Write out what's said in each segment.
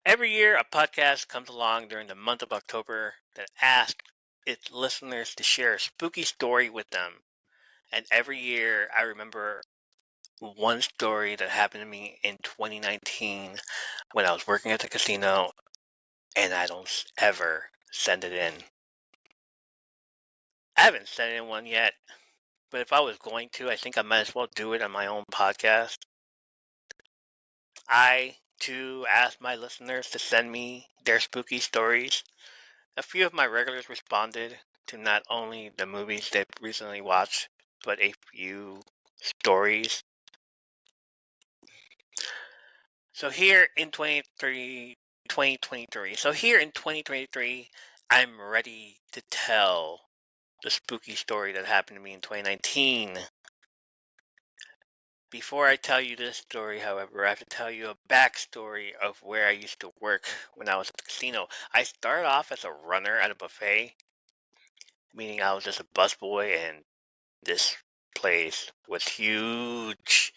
Every year, a podcast comes along during the month of October that asks its listeners to share a spooky story with them. And every year, I remember one story that happened to me in 2019 when I was working at the casino, and I don't ever send it in. I haven't sent in one yet, but if I was going to, I think I might as well do it on my own podcast. I, too, asked my listeners to send me their spooky stories. A few of my regulars responded to not only the movies they've recently watched, but a few stories. So here in 2023, I'm ready to tell the spooky story that happened to me in 2019. Before I tell you this story, however, I have to tell you a backstory of where I used to work when I was at the casino. I started off as a runner at a buffet, meaning I was just a busboy, and this place was huge.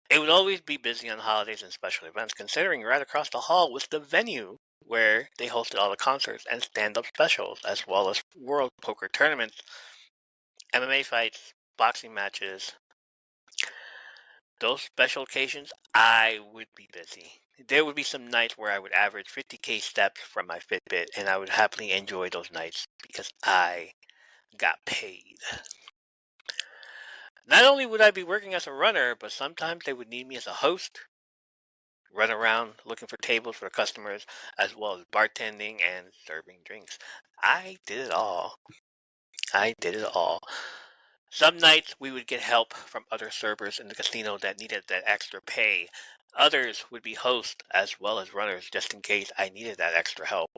It would always be busy on holidays and special events, considering right across the hall was the venue where they hosted all the concerts and stand-up specials, as well as world poker tournaments, MMA fights, boxing matches. Those special occasions, I would be busy. There would be some nights where I would average 50K steps from my Fitbit, and I would happily enjoy those nights because I got paid. Not only would I be working as a runner, but sometimes they would need me as a host, run around looking for tables for customers, as well as bartending and serving drinks. I did it all. I did it all. Some nights we would get help from other servers in the casino that needed that extra pay. Others would be hosts as well as runners just in case I needed that extra help.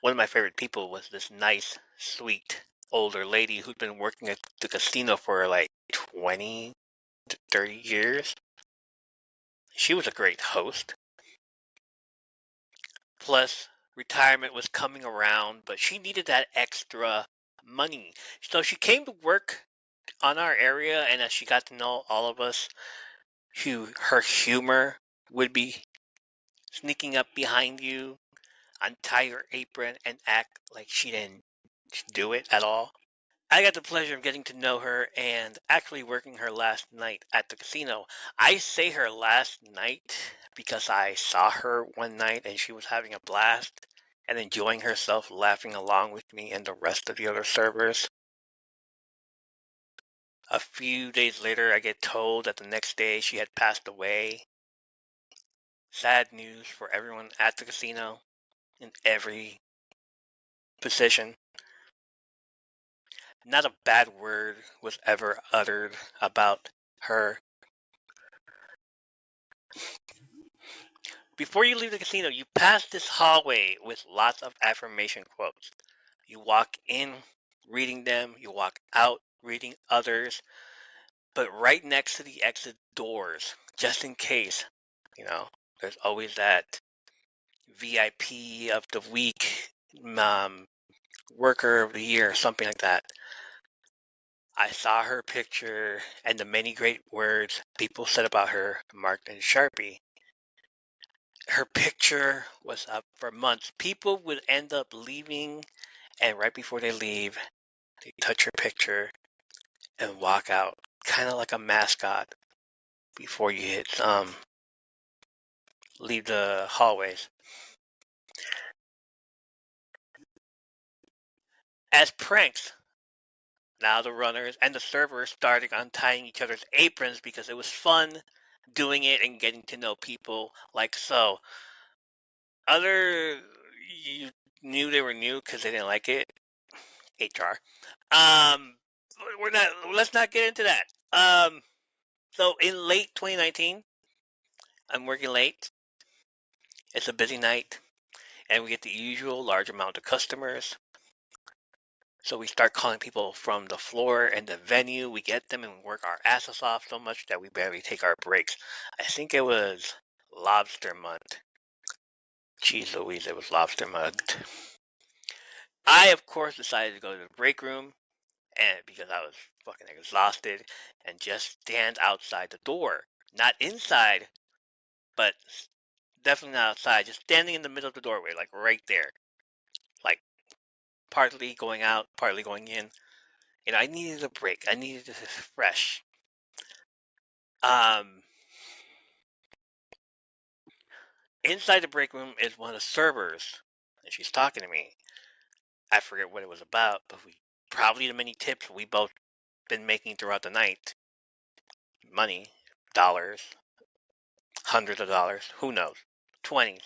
One of my favorite people was this nice, sweet, older lady who'd been working at the casino for like 20 to 30 years. She was a great host. Plus, retirement was coming around, but she needed that extra money. So she came to work on our area, and as she got to know all of us, her humor would be sneaking up behind you, untie her apron, and act like she didn't do it at all. I got the pleasure of getting to know her and actually working her last night at the casino. I say her last night because I saw her one night and she was having a blast and enjoying herself laughing along with me and the rest of the other servers. A few days later, I get told that the next day she had passed away. Sad news for everyone at the casino in every position. Not a bad word was ever uttered about her. Before you leave the casino, you pass this hallway with lots of affirmation quotes. You walk in reading them, you walk out reading others, but right next to the exit doors, just in case, there's always that VIP of the week, worker of the year, something like that. I saw her picture and the many great words people said about her marked in Sharpie. Her picture was up for months. People would end up leaving, and right before they leave, they touch her picture and walk out, kind of like a mascot before you leave the hallways. As pranks, now the runners and the servers started untying each other's aprons because it was fun doing it and getting to know people like so. Other you knew they were new because they didn't like it. HR. Um, we're not. Let's not get into that. So in late 2019, I'm working late. It's a busy night, and we get the usual large amount of customers. So we start calling people from the floor and the venue. We get them and work our asses off so much that we barely take our breaks. I think it was lobster month. Jeez Louise, it was lobster month. I, of course, decided to go to the break room, and because I was fucking exhausted, and just stand outside the door. Not inside, but Definitely not outside. Just standing in the middle of the doorway, like right there. Like partly going out, partly going in. I needed a break. I needed to refresh. Inside the break room is one of the servers, and she's talking to me. I forget what it was about, but probably the many tips we both been making throughout the night. Money, dollars, hundreds of dollars, who knows, 20s,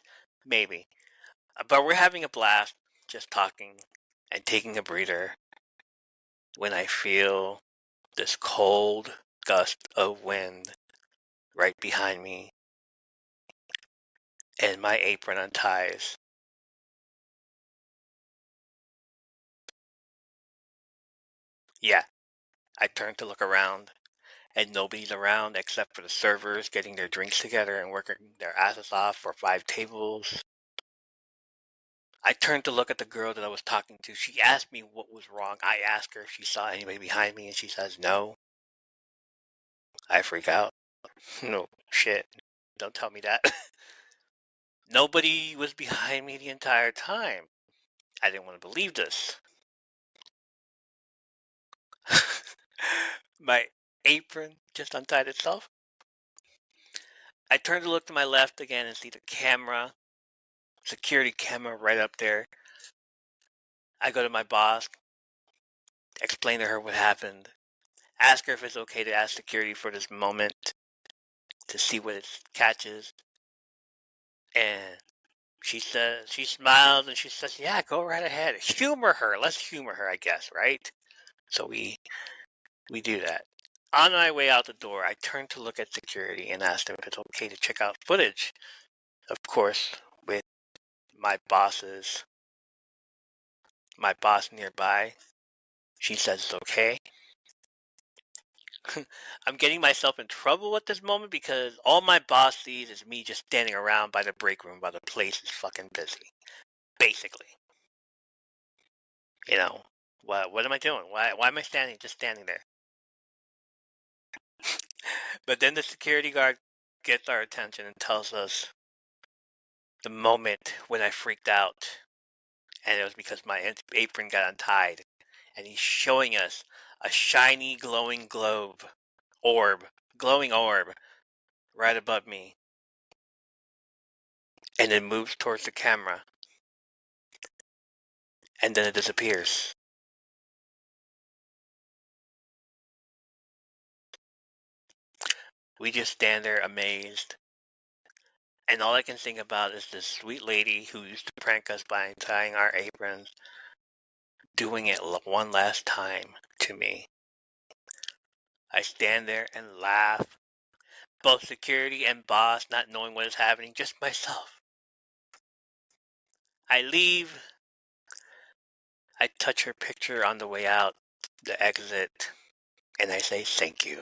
maybe. But we're having a blast, just talking and taking a breather when I feel this cold gust of wind right behind me and my apron unties. Yeah, I turn to look around and nobody's around except for the servers getting their drinks together and working their asses off for 5 tables. I turned to look at the girl that I was talking to. She asked me what was wrong. I asked her if she saw anybody behind me, and she says no. I freak out. No, shit. Don't tell me that. Nobody was behind me the entire time. I didn't want to believe this. My apron just untied itself. I turn to look to my left again and see the camera, security camera right up there. I go to my boss, explain to her what happened, ask her if it's okay to ask security for this moment to see what it catches. And she smiles and she says, yeah, go right ahead. Humor her. Let's humor her, I guess, right? So we do that. On my way out the door, I turn to look at security and ask them if it's okay to check out footage. Of course, with my boss nearby, she says it's okay. I'm getting myself in trouble at this moment because all my boss sees is me just standing around by the break room while the place is fucking busy. Basically. What am I doing? Why am I just standing there? But then the security guard gets our attention and tells us the moment when I freaked out. And it was because my apron got untied. And he's showing us a shiny glowing glowing orb right above me. And it moves towards the camera. And then it disappears. We just stand there amazed. And all I can think about is this sweet lady who used to prank us by untying our aprons, doing it one last time to me. I stand there and laugh, both security and boss not knowing what is happening, just myself. I leave. I touch her picture on the way out, the exit, and I say thank you.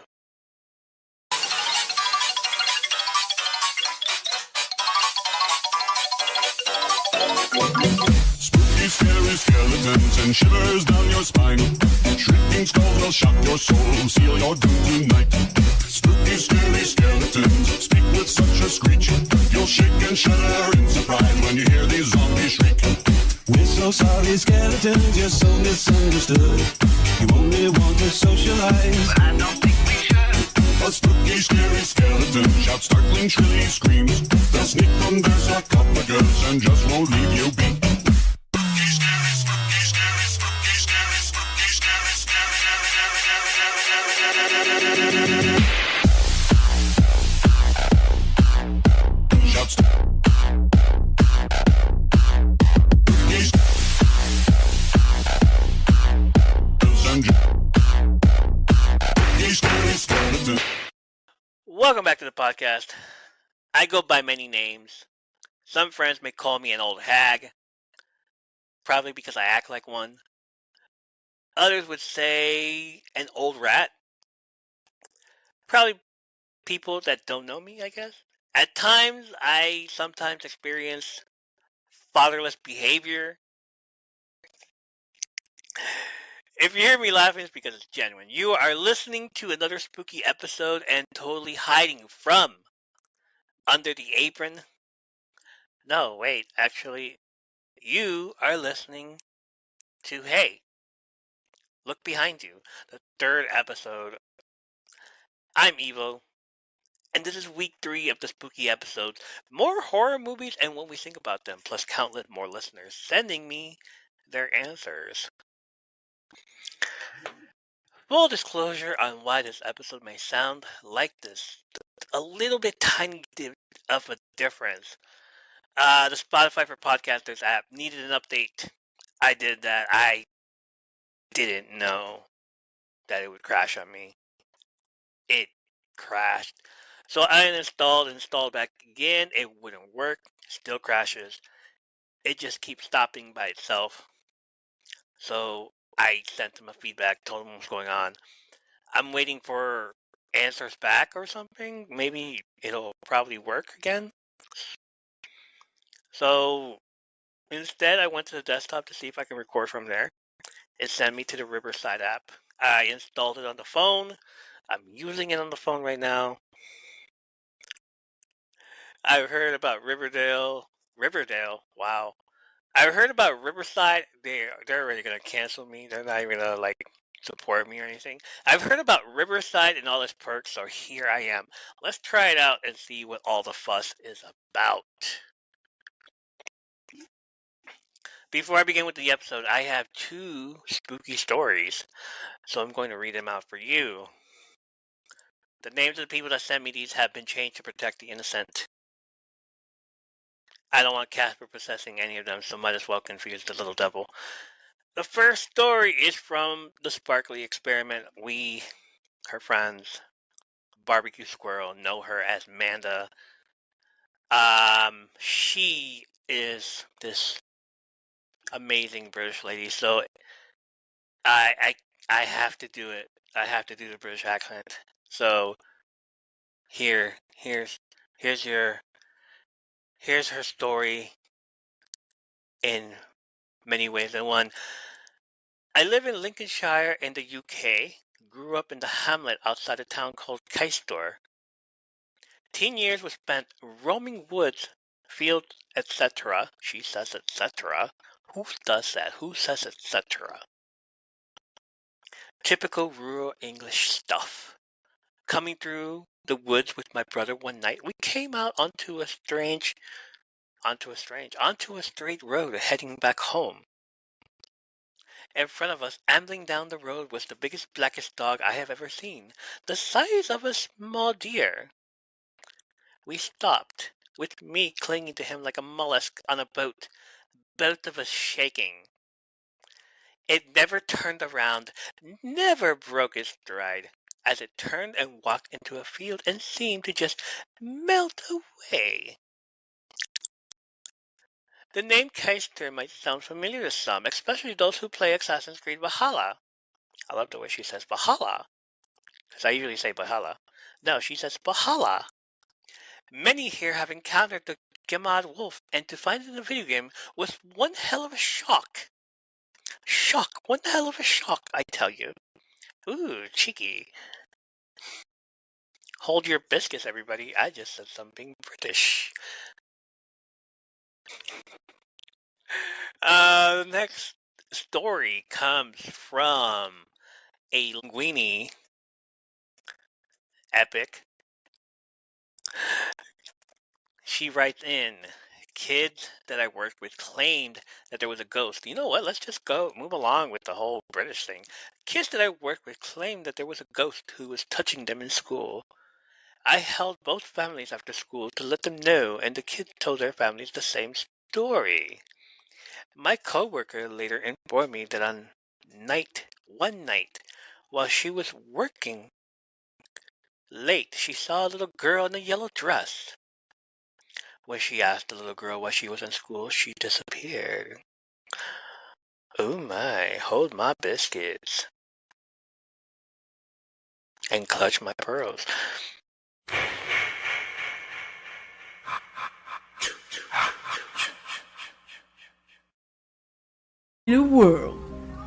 Spooky, scary skeletons and shivers down your spine. Shrieking skulls will shock your soul, seal your doom tonight. Spooky, scary skeletons speak with such a screech. You'll shake and shudder in surprise when you hear these zombies shriek. We're so sorry, skeletons, you're so misunderstood. You only want to socialize, but I don't think we should. A spooky, scary skeleton shouts startling, shrilly screams. They'll sneak from their sarcophagus and just won't leave you be. Welcome back to the podcast. I go by many names. Some friends may call me an old hag, probably because I act like one. Others would say an old rat. Probably people that don't know me, I guess. At times, I sometimes experience fatherless behavior. If you hear me laughing, it's because it's genuine. You are listening to another spooky episode and totally hiding from Under the Apron. No, wait, actually, you are listening to Hey, Look Behind You, the third episode. I'm Evo, and this is week 3 of the spooky episodes. More horror movies and what we think about them, plus countless more listeners sending me their answers. Full disclosure on why this episode may sound like this. A little bit tiny of a difference. The Spotify for Podcasters app needed an update. I did that. I didn't know that it would crash on me. It crashed. So I installed back again. It wouldn't work. Still crashes. It just keeps stopping by itself. So I sent them a feedback, told them what's going on. I'm waiting for answers back or something. Maybe it'll probably work again. So instead, I went to the desktop to see if I can record from there. It sent me to the Riverside app. I installed it on the phone. I'm using it on the phone right now. I've heard about Riverdale. Wow. I've heard about Riverside. They're already gonna cancel me. They're not even gonna support me or anything. I've heard about Riverside and all its perks, so here I am. Let's try it out and see what all the fuss is about. Before I begin with the episode, I have 2 spooky stories, so I'm going to read them out for you. The names of the people that sent me these have been changed to protect the innocent. I don't want Casper possessing any of them, so might as well confuse the little devil. The first story is from the Sparkly Experiment. We, her friends, Barbecue Squirrel, know her as Manda. She is this amazing British lady, so I have to do it. I have to do the British accent. So here's her story in many ways than one. I live in Lincolnshire in the UK. Grew up in the hamlet outside a town called Caistor. Teen years were spent roaming woods, fields, etc. She says etc. Who does that? Who says etc.? Typical rural English stuff. Coming through the woods with my brother one night, we came out onto a straight road heading back home. In front of us, ambling down the road, was the biggest, blackest dog I have ever seen, the size of a small deer. We stopped, with me clinging to him like a mollusk on a boat, both of us shaking. It never turned around, never broke its stride, as it turned and walked into a field and seemed to just melt away. The name Caistor might sound familiar to some, especially those who play Assassin's Creed Valhalla. I love the way she says Valhalla, because I usually say Valhalla. No, she says Valhalla. Many here have encountered the Gemad wolf, and to find it in a video game was one hell of a shock. One hell of a shock, I tell you. Ooh, cheeky. Hold your biscuits, everybody. I just said something British. The next story comes from a Linguini epic. She writes in, kids that I worked with claimed that there was a ghost. You know what? Let's just move along with the whole British thing. Kids that I worked with claimed that there was a ghost who was touching them in school. I held both families after school to let them know, and the kids told their families the same story. My coworker later informed me that one night, while she was working late, she saw a little girl in a yellow dress. When she asked the little girl why she was in school, she disappeared. Oh my, hold my biscuits. And clutch my pearls. In a world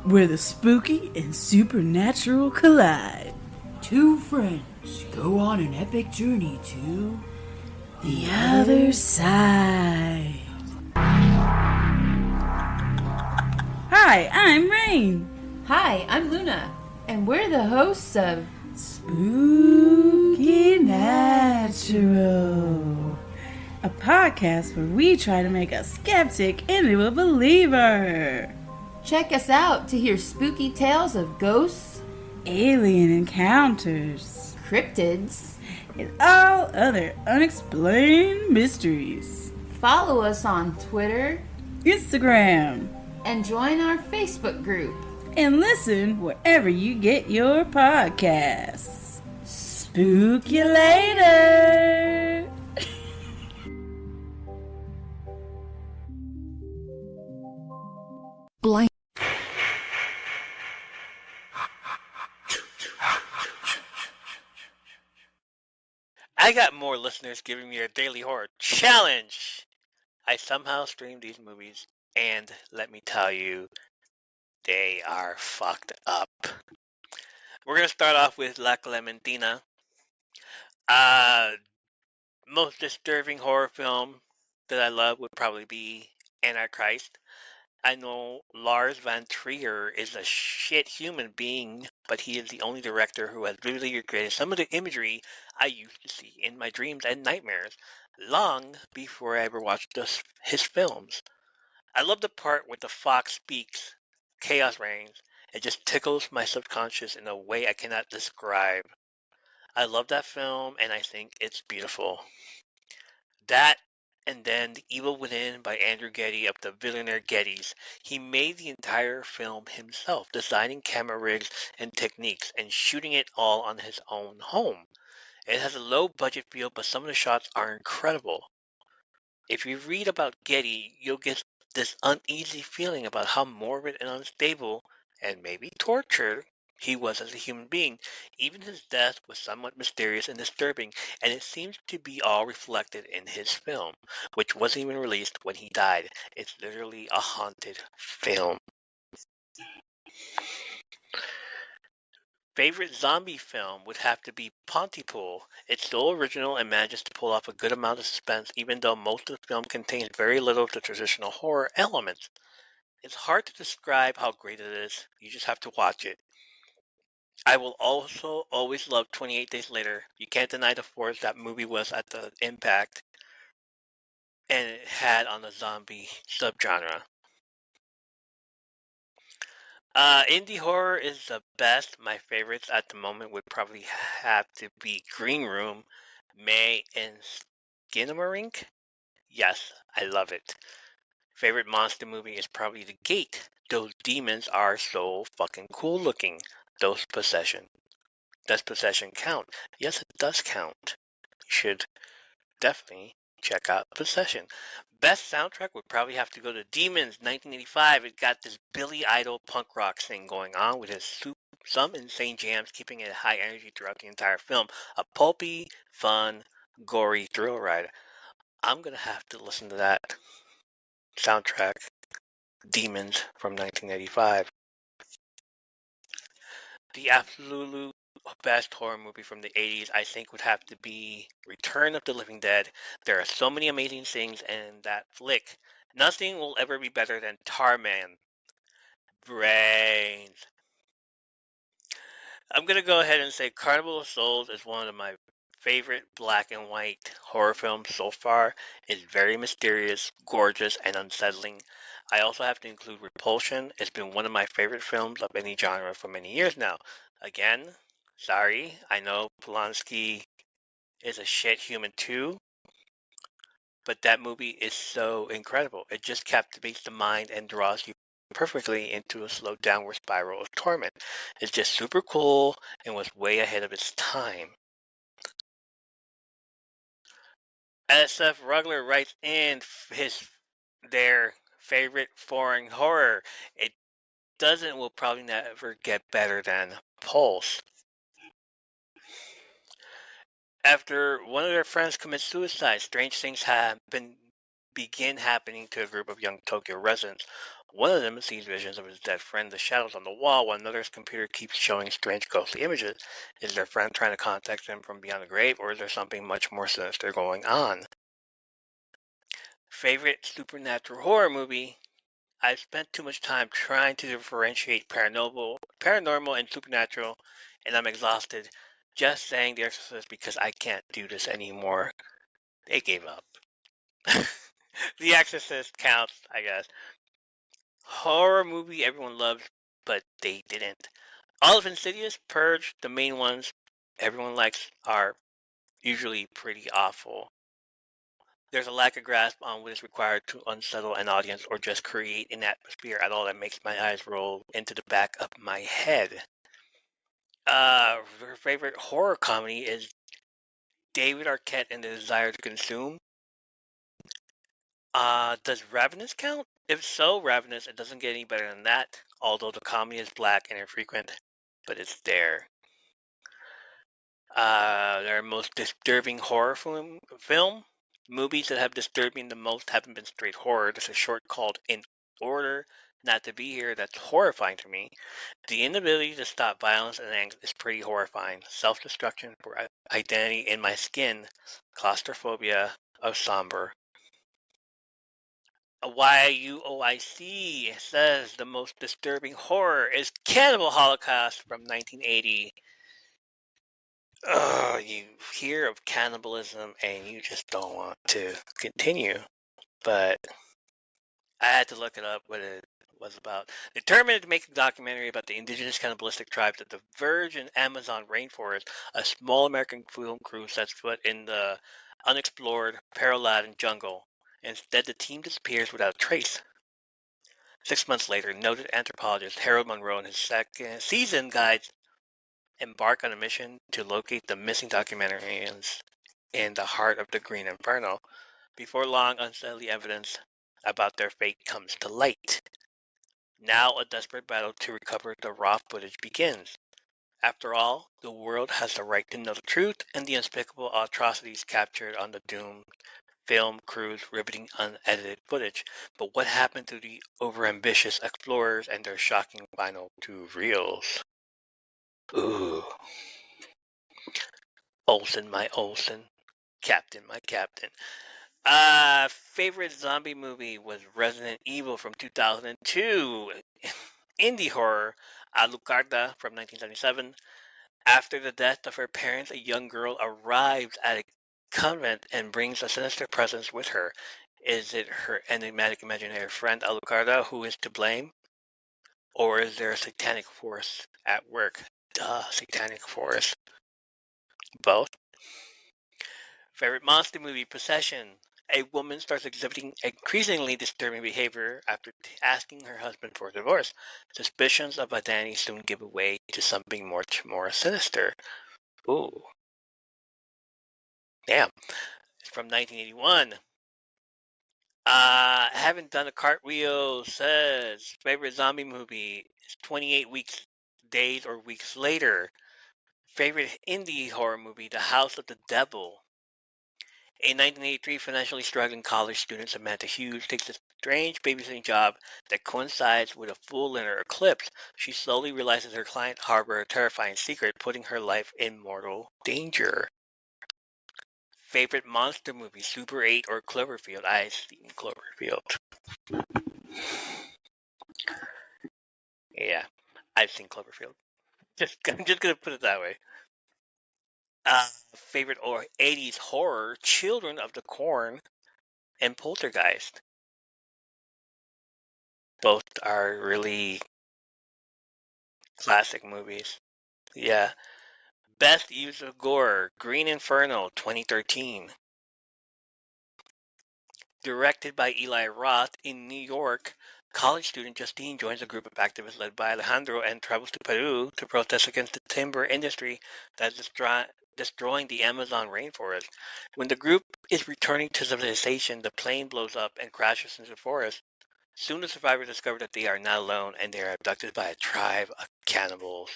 where the spooky and supernatural collide, 2 friends go on an epic journey to the other side. Hi, I'm Rain. Hi, I'm Luna, and we're the hosts of Spooky Natural, a podcast where we try to make a skeptic into a believer. Check us out to hear spooky tales of ghosts, Alien encounters, cryptids. and all other unexplained mysteries. Follow us on Twitter Instagram, and join our Facebook group. and listen wherever you get your podcasts. Spook you later. Blank. I got more listeners giving me a daily horror challenge. I somehow streamed these movies, and let me tell you, they are fucked up. We're gonna start off with La Clementina. Most disturbing horror film that I love would probably be Antichrist. I know Lars von Trier is a shit human being, but he is the only director who has literally recreated some of the imagery I used to see in my dreams and nightmares, long before I ever watched his films. I love the part where the fox speaks, chaos reigns. It just tickles my subconscious in a way I cannot describe. I love that film, and I think it's beautiful. That, and then The Evil Within by Andrew Getty of the Billionaire Gettys. He made the entire film himself, designing camera rigs and techniques, and shooting it all on his own home. It has a low budget feel, but some of the shots are incredible. If you read about Getty, you'll get this uneasy feeling about how morbid and unstable, and maybe tortured, he was as a human being. Even his death was somewhat mysterious and disturbing, and it seems to be all reflected in his film, which wasn't even released when he died. It's literally a haunted film. Favorite zombie film would have to be Pontypool. It's so original and manages to pull off a good amount of suspense, even though most of the film contains very little of the traditional horror elements. It's hard to describe how great it is. You just have to watch it. I will also always love 28 Days Later. You can't deny the force that movie was at the impact and it had on the zombie subgenre. Indie horror is the best. My favorites at the moment would probably have to be Green Room, May, and Skinamarink. Yes, I love it. Favorite monster movie is probably The Gate. Those demons are so fucking cool looking. Does possession count? Yes, it does count. You should definitely check out Possession. Best soundtrack would probably have to go to Demons 1985. It got this Billy Idol punk rock thing going on with some insane jams, keeping it high energy throughout the entire film. A pulpy, fun, gory thrill ride. I'm gonna have to listen to that soundtrack, Demons from 1985. The absolute best horror movie from the 80s, I think, would have to be Return of the Living Dead. There are so many amazing things in that flick. Nothing will ever be better than Tarman. Brains. I'm going to go ahead and say Carnival of Souls is one of my favorite black and white horror films so far. It's very mysterious, gorgeous, and unsettling. I also have to include Repulsion. It's been one of my favorite films of any genre for many years now. Again, sorry, I know Polanski is a shit human too, but that movie is so incredible. It just captivates the mind and draws you perfectly into a slow downward spiral of torment. It's just super cool and was way ahead of its time. SF Rugler writes in their favorite foreign horror. It will probably never get better than Pulse. After one of their friends commits suicide, strange things begin happening to a group of young Tokyo residents. One of them sees visions of his dead friend, the shadows on the wall, while another's computer keeps showing strange ghostly images. Is their friend trying to contact them from beyond the grave, or is there something much more sinister going on? Favorite supernatural horror movie? I've spent too much time trying to differentiate paranormal and supernatural, and I'm exhausted just saying The Exorcist because I can't do this anymore. They gave up. The Exorcist counts, I guess. Horror movie everyone loves, but they didn't. All of Insidious, Purge, the main ones everyone likes are usually pretty awful. There's a lack of grasp on what is required to unsettle an audience or just create an atmosphere at all that makes my eyes roll into the back of my head. Her favorite horror comedy is David Arquette and the Desire to Consume. Does Ravenous count? If so, Ravenous, it doesn't get any better than that, although the comedy is black and infrequent, but it's there. Their most disturbing horror film. Movies that have disturbed me the most haven't been straight horror. There's a short called In Order Not to Be Here that's horrifying to me. The inability to stop violence and anger is pretty horrifying. Self-destruction for identity in my skin. Claustrophobia of somber. YUOIC says the most disturbing horror is Cannibal Holocaust from 1980. You hear of cannibalism and you just don't want to continue. But I had to look it up what it was about. Determined to make a documentary about the indigenous cannibalistic tribes of the virgin Amazon rainforest, a small American film crew sets foot in the unexplored Paraladan jungle. Instead, the team disappears without a trace. 6 months later, noted anthropologist Harold Monroe and his second season guides embark on a mission to locate the missing documentarians in the heart of the Green Inferno. Before long, unsettling evidence about their fate comes to light. Now a desperate battle to recover the raw footage begins. After all, the world has the right to know the truth and the unspeakable atrocities captured on the doomed film crew's riveting unedited footage. But what happened to the overambitious explorers and their shocking final two reels? Ooh. Olsen, my Olsen. Captain, my Captain. Favorite zombie movie was Resident Evil from 2002. Indie horror, Alucarda from 1977. After the death of her parents, a young girl arrives at a convent and brings a sinister presence with her. Is it her enigmatic imaginary friend Alucarda who is to blame? Or is there a satanic force at work? Satanic force. Both. Favorite monster movie, Possession. A woman starts exhibiting increasingly disturbing behavior after asking her husband for a divorce. Suspicions of identity soon give way to something much more sinister. Ooh. Damn. It's from 1981. Haven't done a cartwheel says favorite zombie movie is 28 days or weeks later. Favorite indie horror movie, The House of the Devil. A 1983 financially struggling college student, Samantha Hughes, takes a strange babysitting job that coincides with a full lunar eclipse. She slowly realizes her client harbored a terrifying secret, putting her life in mortal danger. Favorite monster movie, Super 8 or Cloverfield? I've seen Cloverfield. Yeah, I've seen Cloverfield. I'm just gonna put it that way. Favorite or 80s horror, Children of the Corn and Poltergeist. Both are really classic movies. Yeah. Best use of gore, Green Inferno 2013. Directed by Eli Roth in New York, college student Justine joins a group of activists led by Alejandro and travels to Peru to protest against the timber industry that is destroying the Amazon rainforest. When the group is returning to civilization, the plane blows up and crashes into the forest. Soon the survivors discover that they are not alone and they are abducted by a tribe of cannibals.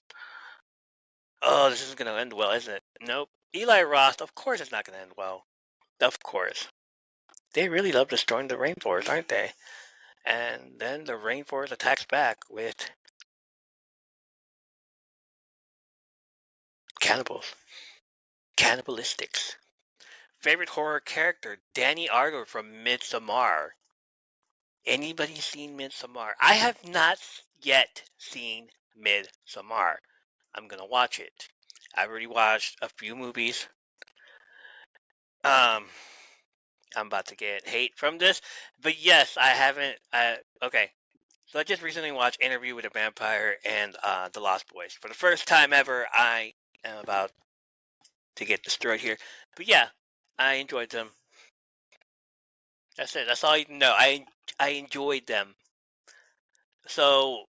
Oh, this isn't going to end well, isn't it? Nope. Eli Roth, of course it's not going to end well. Of course. They really love destroying the rainforest, aren't they? And then the rainforest attacks back with cannibals. Cannibalistics. Favorite horror character, Danny Ardor from Midsommar. Anybody seen Midsommar? I have not yet seen Midsommar. I'm gonna watch it. I've already watched a few movies. I'm about to get hate from this, but yes, I haven't. Okay, so I just recently watched Interview with a Vampire and The Lost Boys. For the first time ever, I am about to get destroyed here. But yeah, I enjoyed them. That's it. That's all you know. I enjoyed them. So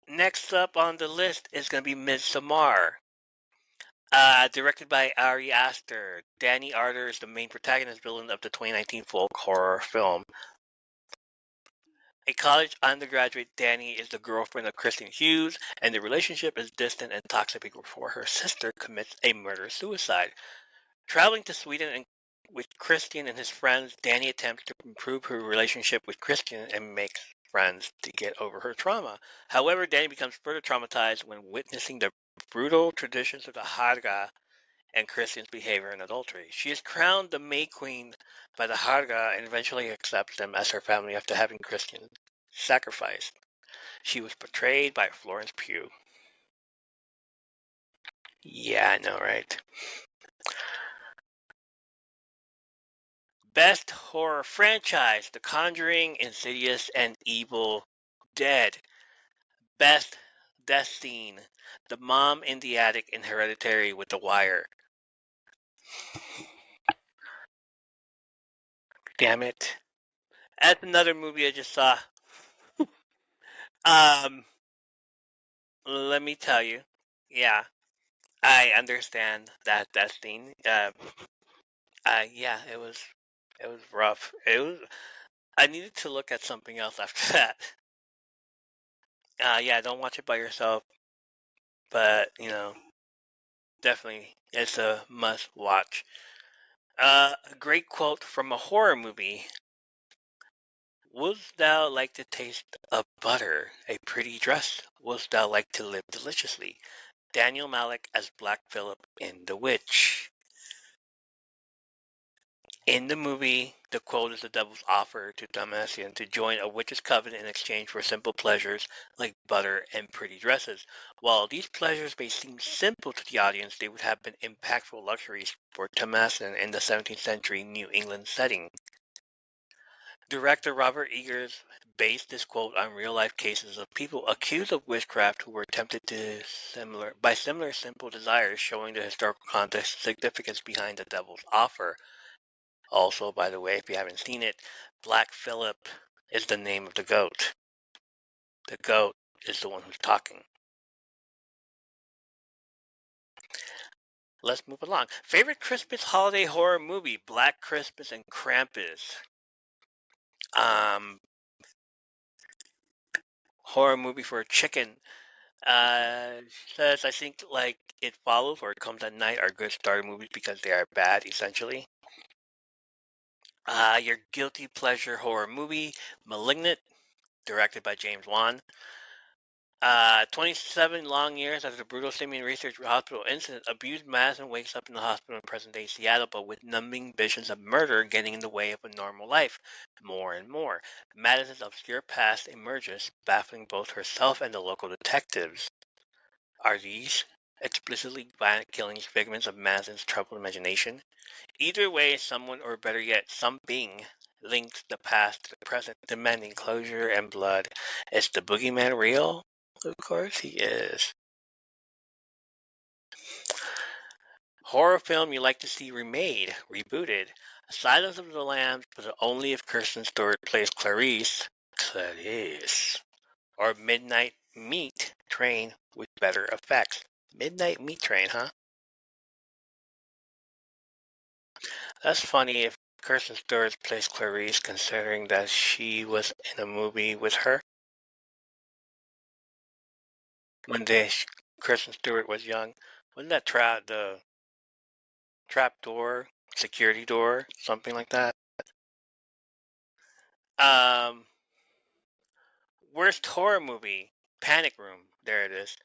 next up on the list is gonna be Midsommar. Directed by Ari Aster. Danny Arter is the main protagonist villain of the 2019 folk horror film. A college undergraduate, Danny is the girlfriend of Kristen Hughes, and the relationship is distant and toxic before her sister commits a murder-suicide. Traveling to Sweden with Christian and his friends, Danny attempts to improve her relationship with Christian and makes friends to get over her trauma. However, Danny becomes further traumatized when witnessing the brutal traditions of the Harga and Christian's behavior and adultery. She is crowned the May Queen by the Harga and eventually accepts them as her family after having Christian sacrificed. She was portrayed by Florence Pugh. Yeah, I know, right? Best horror franchise: The Conjuring, Insidious, and Evil Dead. Best death scene: the mom in the attic in Hereditary with the wire. Damn it. That's another movie I just saw. Let me tell you. Yeah, I understand that scene. Yeah, it was rough. I needed to look at something else after that. Yeah, don't watch it by yourself, but definitely it's a must watch. A great quote from a horror movie. Wouldst thou like the taste of butter, a pretty dress? Wouldst thou like to live deliciously? Daniel Malik as Black Phillip in The Witch. In the movie, the quote is the devil's offer to Damacian to join a witch's covenant in exchange for simple pleasures like butter and pretty dresses. While these pleasures may seem simple to the audience, they would have been impactful luxuries for Damacian in the 17th century New England setting. Director Robert Eggers based this quote on real-life cases of people accused of witchcraft who were tempted by similar simple desires, showing the historical context and significance behind the devil's offer. Also, by the way, if you haven't seen it, Black Phillip is the name of the goat. The goat is the one who's talking. Let's move along. Favorite Christmas holiday horror movie: Black Christmas and Krampus. Horror movie for a chicken. Says I think like It Follows or It Comes at Night are good starter movies because they are bad essentially. Your guilty pleasure horror movie: Malignant, directed by James Wan. 27 long years after the brutal Simeon Research Hospital incident, abused Madison wakes up in the hospital in present-day Seattle, but with numbing visions of murder getting in the way of a normal life. More and more, Madison's obscure past emerges, baffling both herself and the local detectives. Are these explicitly violent killings figments of Madison's troubled imagination? Either way, someone, or better yet, something, links the past to the present, demanding closure and blood. Is the boogeyman real? Of course he is. Horror film you like to see remade, rebooted: Silence of the Lambs, but only if Kirsten Stewart plays Clarice, or Midnight Meat Train with better effects. Midnight Meat Train, huh? That's funny if Kirsten Stewart plays Clarice, considering that she was in a movie with her when Kristen Stewart was young. Wasn't that the trap door, security door, something like that? Worst horror movie: Panic Room. There it is.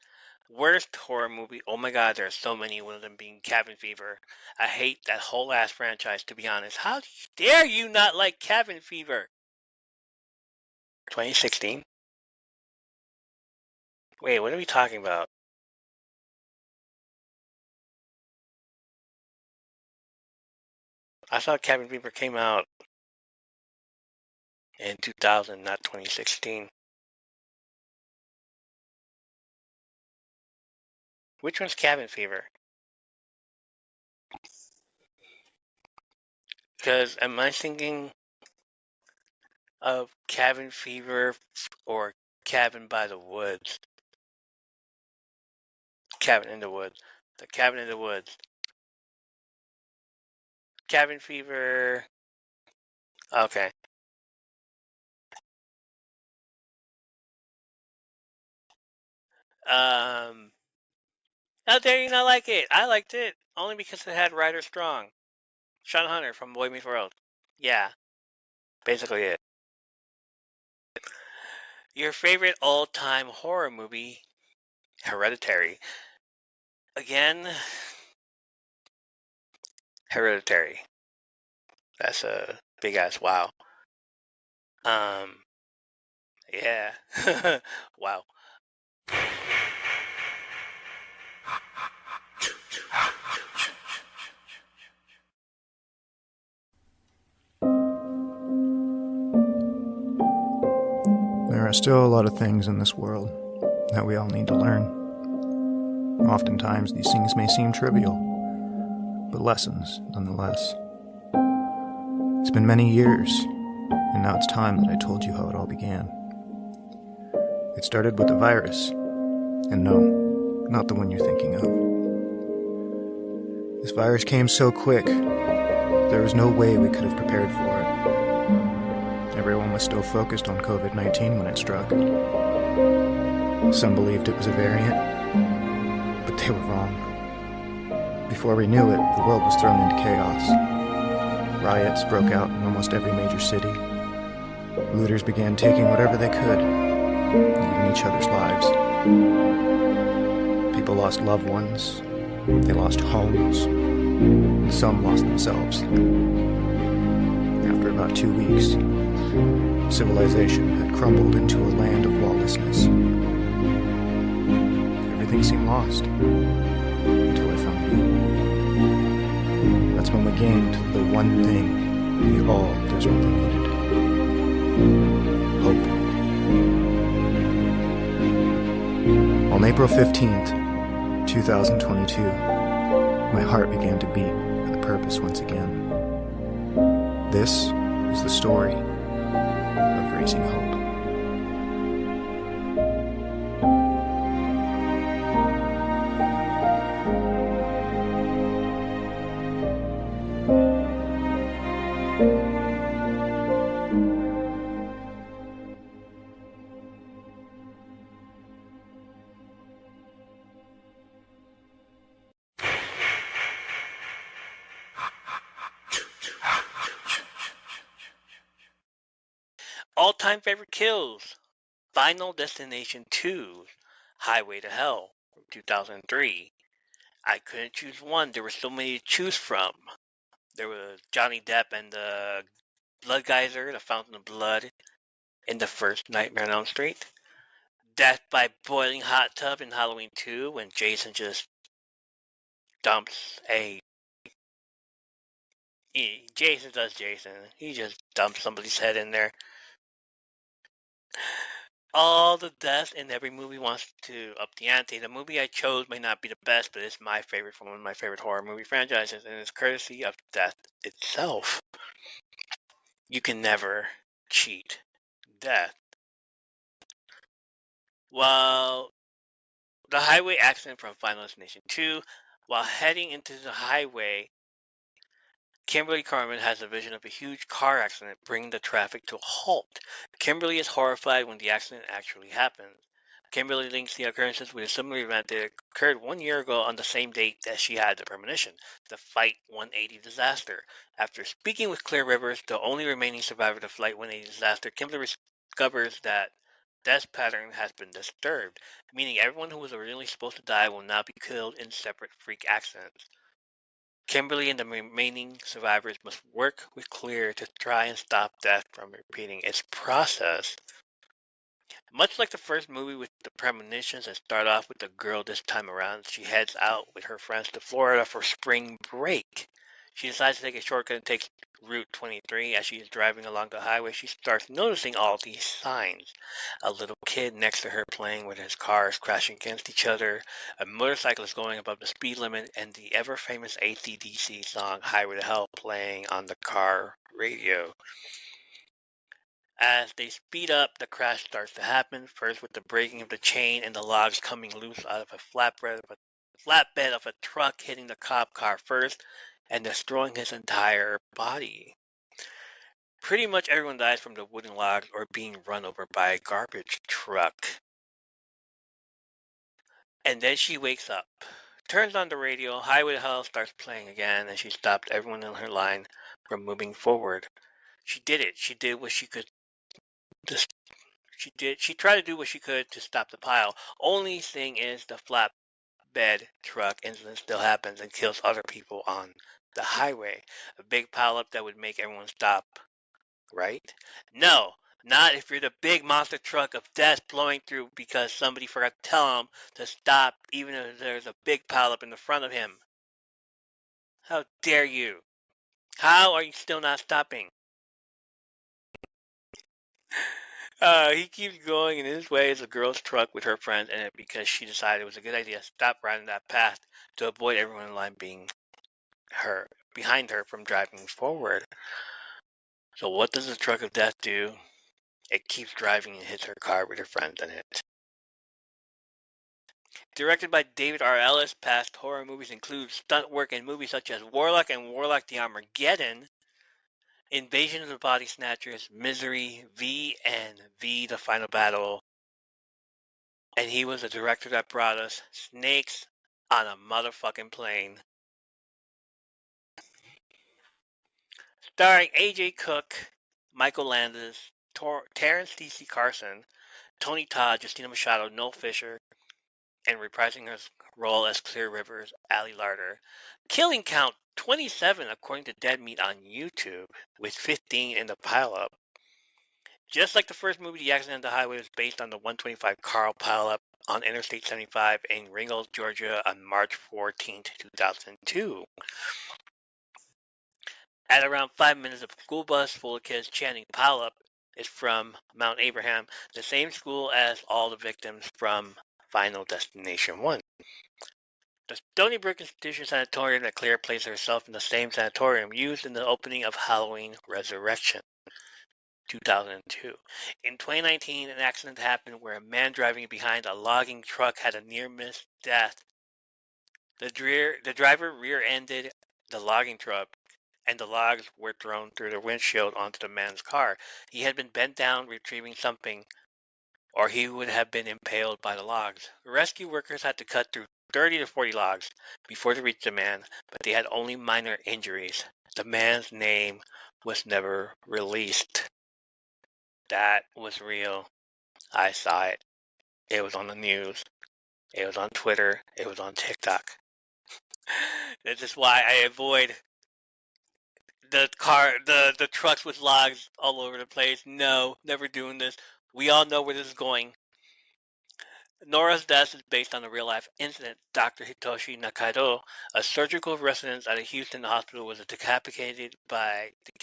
Worst horror movie. Oh my god, there are so many, one of them being Cabin Fever. I hate that whole ass franchise, to be honest. How dare you not like Cabin Fever? 2016? Wait, what are we talking about? I thought Cabin Fever came out in 2000, not 2016. Which one's Cabin Fever? Because am I thinking of Cabin Fever or Cabin by the Woods? Cabin in the Woods. The Cabin in the Woods. Cabin Fever. Okay. How dare you not like it? I liked it only because it had Ryder Strong, Sean Hunter from Boy Meets World. Yeah, basically it. Your favorite all-time horror movie? Hereditary. Again, Hereditary. That's a big ass wow. Yeah. Wow. There are still a lot of things in this world that we all need to learn. Oftentimes, these things may seem trivial, but lessons nonetheless. It's been many years, and now it's time that I told you how it all began. It started with a virus, and no, not the one you're thinking of. This virus came so quick, there was no way we could have prepared for it. Everyone was still focused on COVID-19 when it struck. Some believed it was a variant, but they were wrong. Before we knew it, the world was thrown into chaos. Riots broke out in almost every major city. Looters began taking whatever they could, even each other's lives. People lost loved ones, they lost homes, and some lost themselves. After about 2 weeks, civilization had crumbled into a land of lawlessness. Everything seemed lost, until I found you. That's when we gained the one thing we all desperately needed. Hope. On April 15th, 2022, my heart began to beat with a purpose once again. This is the story of raising hope. All-time favorite kills. Final Destination 2, Highway to Hell, from 2003. I couldn't choose one. There were so many to choose from. There was Johnny Depp and the Blood Geyser, the Fountain of Blood, in the first Nightmare on Elm Street. Death by Boiling Hot Tub in Halloween 2, when Jason just dumps a... Jason does Jason. He just dumps somebody's head in there. All the deaths in every movie wants to up the ante. The movie I chose may not be the best, but it's my favorite from one of my favorite horror movie franchises, and it's courtesy of death itself. You can never cheat death. While the highway accident from Final Destination 2, while heading into the highway, Kimberly Carmen has a vision of a huge car accident bringing the traffic to a halt. Kimberly is horrified when the accident actually happens. Kimberly links the occurrences with a similar event that occurred 1 year ago on the same date that she had the premonition, the Flight 180 disaster. After speaking with Claire Rivers, the only remaining survivor of the Flight 180 disaster, Kimberly discovers that death pattern has been disturbed, meaning everyone who was originally supposed to die will now be killed in separate freak accidents. Kimberly and the remaining survivors must work with Claire to try and stop death from repeating its process. Much like the first movie with the premonitions that start off with the girl this time around, she heads out with her friends to Florida for spring break. She decides to take a shortcut and takes Route 23. As she is driving along the highway, she starts noticing all these signs. A little kid next to her playing with his cars crashing against each other, a motorcyclist going above the speed limit, and the ever-famous AC/DC song Highway to Hell playing on the car radio. As they speed up, the crash starts to happen, first with the breaking of the chain and the logs coming loose out of a flatbed of a truck hitting the cop car first and destroying his entire body. Pretty much everyone dies from the wooden logs or being run over by a garbage truck. And then she wakes up, turns on the radio, Highway to Hell starts playing again, and she stopped everyone in her line from moving forward. She did it. She did what she could. She tried to do what she could to stop the pile. Only thing is the flatbed truck incident still happens and kills other people on the highway. A big pileup that would make everyone stop, right? No, not if you're the big monster truck of death blowing through because somebody forgot to tell him to stop even if there's a big pileup in the front of him. How dare you? How are you still not stopping? He keeps going in his way as a girl's truck with her friends in it because she decided it was a good idea to stop riding that path to avoid everyone in line being behind her from driving forward. So what does the truck of death do? It keeps driving and hits her car with her friends in it. Directed by David R. Ellis, past horror movies include stunt work in movies such as Warlock and Warlock the Armageddon, Invasion of the Body Snatchers, Misery, V, and V the Final Battle. And he was the director that brought us Snakes on a Motherfucking Plane. Starring A.J. Cook, Michael Landis, Terrence T.C. Carson, Tony Todd, Justina Machado, Noel Fisher, and reprising her role as Clear Rivers, Ali Larter. Killing count 27 according to Dead Meat on YouTube, with 15 in the pileup. Just like the first movie, The Accident on the Highway was based on the 125 Carl pileup on Interstate 75 in Ringgold, Georgia on March 14, 2002. At around 5 minutes, a school bus full of kids chanting pileup is from Mount Abraham, the same school as all the victims from Final Destination 1. The Stony Brook Institution Sanatorium that Claire placed herself in the same sanatorium used in the opening of Halloween Resurrection, 2002. In 2019, an accident happened where a man driving behind a logging truck had a near-miss death. The driver rear-ended the logging truck, and the logs were thrown through the windshield onto the man's car. He had been bent down retrieving something, or he would have been impaled by the logs. Rescue workers had to cut through 30 to 40 logs before they reached the man, but they had only minor injuries. The man's name was never released. That was real. I saw it. It was on the news. It was on Twitter. It was on TikTok. This is why I avoid the trucks with logs all over the place. No, never doing this. We all know where this is going. Nora's death is based on a real-life incident. Dr. Hitoshi Nakado, a surgical resident at a Houston hospital, was decapitated by a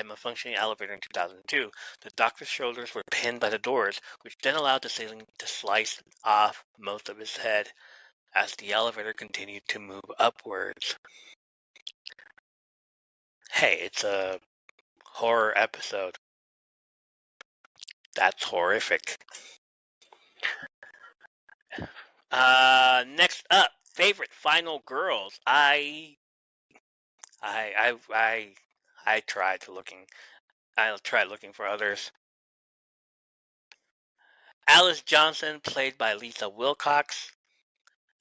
malfunctioning elevator in 2002. The doctor's shoulders were pinned by the doors, which then allowed the ceiling to slice off most of his head as the elevator continued to move upwards. Hey, it's a horror episode. That's horrific. Next up, favorite final girls. I tried looking for others. Alice Johnson, played by Lisa Wilcox.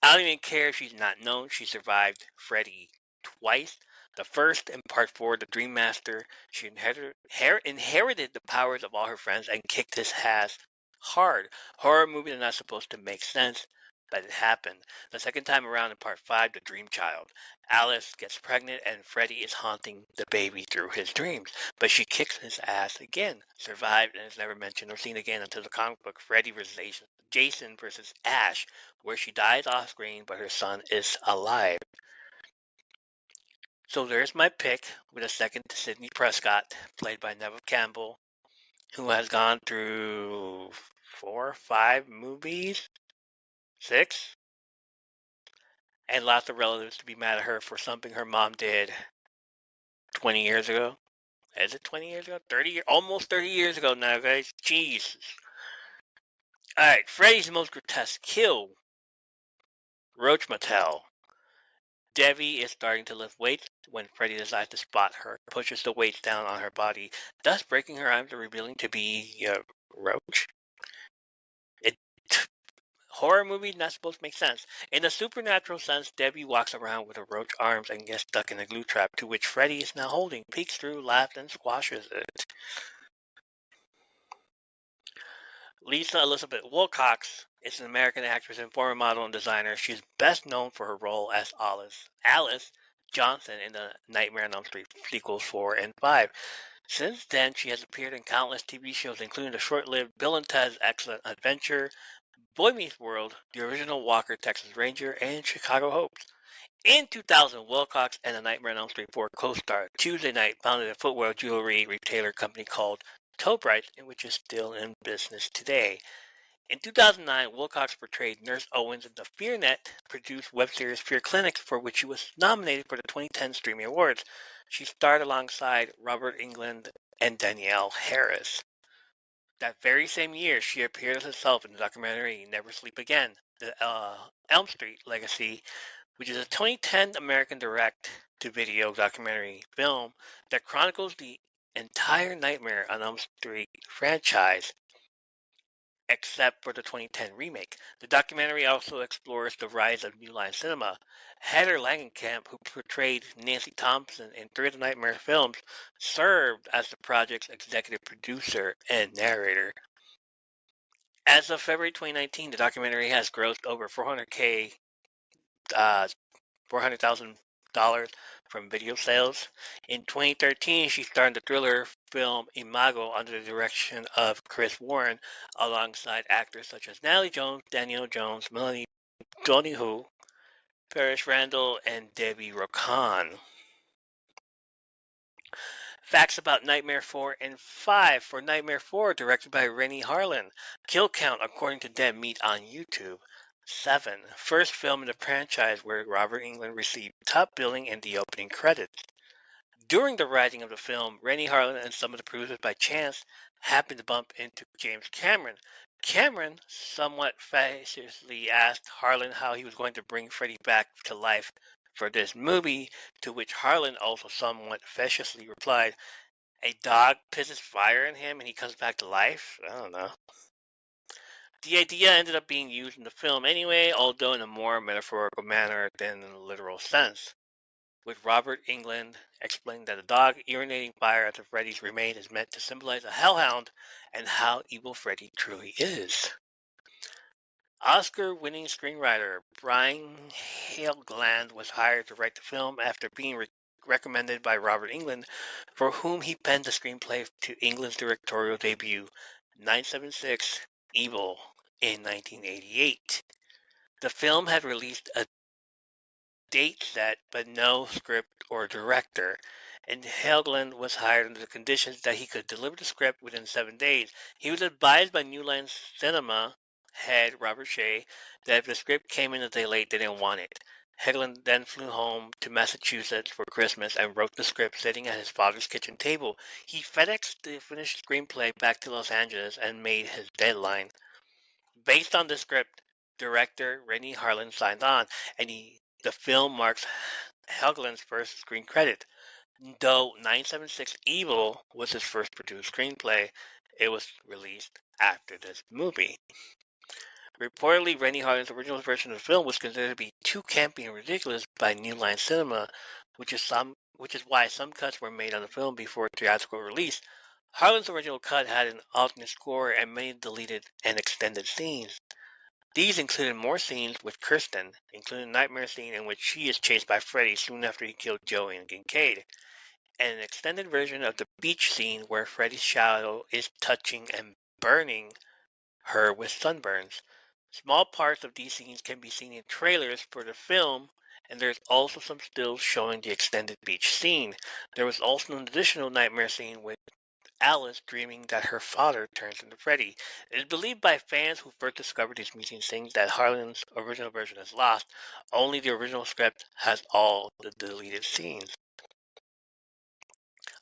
I don't even care if she's not known. She survived Freddy twice. The first, in part 4, the Dream Master, she inherited the powers of all her friends and kicked his ass hard. Horror movies are not supposed to make sense, but it happened. The second time around in part 5, The Dream Child, Alice gets pregnant and Freddy is haunting the baby through his dreams, but she kicks his ass again, survived, and is never mentioned or seen again until the comic book Freddy vs. Jason vs. Ash, where she dies off screen but her son is alive. So there's my pick with a second to Sidney Prescott, played by Neve Campbell, who has gone through 4, 5 movies, 6, and lots of relatives to be mad at her for something her mom did 20 years ago. Is it 20 years ago? 30 almost 30 years ago now, guys. Jesus. Alright, Freddy's most grotesque kill. Roach Motel. Debbie is starting to lift weights when Freddy decides to spot her, pushes the weights down on her body, thus breaking her arms and revealing to be Roach. Horror movie not supposed to make sense. In a supernatural sense, Debbie walks around with her roach arms and gets stuck in a glue trap to which Freddy is now holding, peeks through, laughs, and squashes it. Lisa Elizabeth Wilcox is an American actress and former model and designer. She is best known for her role as Alice Johnson in the Nightmare on Elm Street sequels 4 and 5. Since then, she has appeared in countless TV shows, including the short-lived Bill and Ted's Excellent Adventure, Boy Meets World, the original Walker Texas Ranger, and Chicago Hope. In 2000, Wilcox and the Nightmare on Elm Street 4 co-star Tuesday Night founded a footwear jewelry retailer company called Toe Bright, which is still in business today. In 2009, Wilcox portrayed Nurse Owens in the FearNet-produced web series Fear Clinic, for which she was nominated for the 2010 Streaming Awards. She starred alongside Robert Englund and Danielle Harris. That very same year, she appeared as herself in the documentary Never Sleep Again, the Elm Street Legacy, which is a 2010 American direct-to-video documentary film that chronicles the entire Nightmare on Elm Street franchise, except for the 2010 remake. The documentary also explores the rise of New Line Cinema. Heather Langenkamp, who portrayed Nancy Thompson in 3 of the Nightmare films, served as the project's executive producer and narrator. As of February 2019, the documentary has grossed over $400,000 from video sales. In 2013, she starred in the thriller film Imago under the direction of Chris Warren, alongside actors such as Natalie Jones, Danielle Jones, Melanie Donahue, Parrish Randall, and Debbie Rocan. Facts about Nightmare 4 and 5. For Nightmare 4, directed by Renny Harlin. Kill count, according to Dead Meat on YouTube, 7. First film in the franchise where Robert Englund received top billing in the opening credits. During the writing of the film, Renny Harlin and some of the producers by chance happened to bump into James Cameron. Cameron somewhat facetiously asked Harlin how he was going to bring Freddy back to life for this movie, to which Harlin also somewhat facetiously replied, "A dog pisses fire in him and he comes back to life? I don't know." The idea ended up being used in the film anyway, although in a more metaphorical manner than in a literal sense, with Robert Englund explaining that a dog urinating fire after Freddy's remains is meant to symbolize a hellhound and how evil Freddy truly is. Oscar-winning screenwriter Brian Helgeland was hired to write the film after being recommended by Robert Englund, for whom he penned the screenplay to Englund's directorial debut, 976 Evil, in 1988. The film had released a date set, but no script or director, and Helgeland was hired under the conditions that he could deliver the script within 7 days. He was advised by New Line Cinema head Robert Shea that if the script came in a day late, they didn't want it. Helgeland then flew home to Massachusetts for Christmas and wrote the script sitting at his father's kitchen table. He FedExed the finished screenplay back to Los Angeles and made his deadline. Based on the script, director Renny Harlin signed on, and the film marks Helgeland's first screen credit. Though 976 Evil was his first produced screenplay, it was released after this movie. Reportedly, Renny Harlin's original version of the film was considered to be too campy and ridiculous by New Line Cinema, which is why some cuts were made on the film before theatrical release. Harlin's original cut had an alternate score and many deleted and extended scenes. These included more scenes with Kirsten, including a nightmare scene in which she is chased by Freddy soon after he killed Joey and Kincaid, and an extended version of the beach scene where Freddy's shadow is touching and burning her with sunburns. Small parts of these scenes can be seen in trailers for the film, and there's also some stills showing the extended beach scene. There was also an additional nightmare scene with Alice dreaming that her father turns into Freddy. It is believed by fans who first discovered these missing scenes that Harlan's original version is lost. Only the original script has all the deleted scenes.